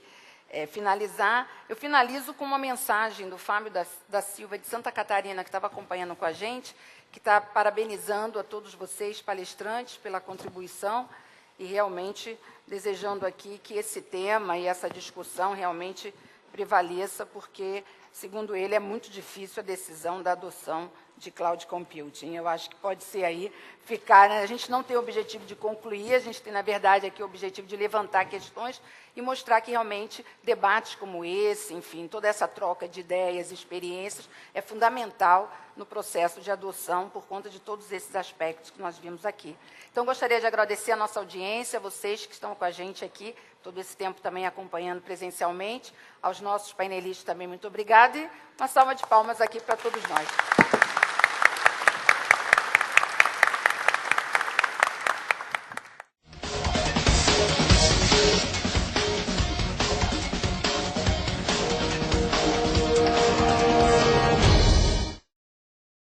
finalizar. Eu finalizo com uma mensagem do Fábio da Silva, de Santa Catarina, que estava acompanhando com a gente, que está parabenizando a todos vocês, palestrantes, pela contribuição e realmente desejando aqui que esse tema e essa discussão realmente prevaleça, porque, segundo ele, é muito difícil a decisão da adoção de cloud computing. Eu acho que pode ser aí ficar... A gente não tem o objetivo de concluir, a gente tem, na verdade, aqui o objetivo de levantar questões e mostrar que, realmente, debates como esse, enfim, toda essa troca de ideias e experiências é fundamental no processo de adoção, por conta de todos esses aspectos que nós vimos aqui. Então, gostaria de agradecer a nossa audiência, a vocês que estão com a gente aqui, todo esse tempo também acompanhando presencialmente, aos nossos painelistas também, muito obrigada, e uma salva de palmas aqui para todos nós.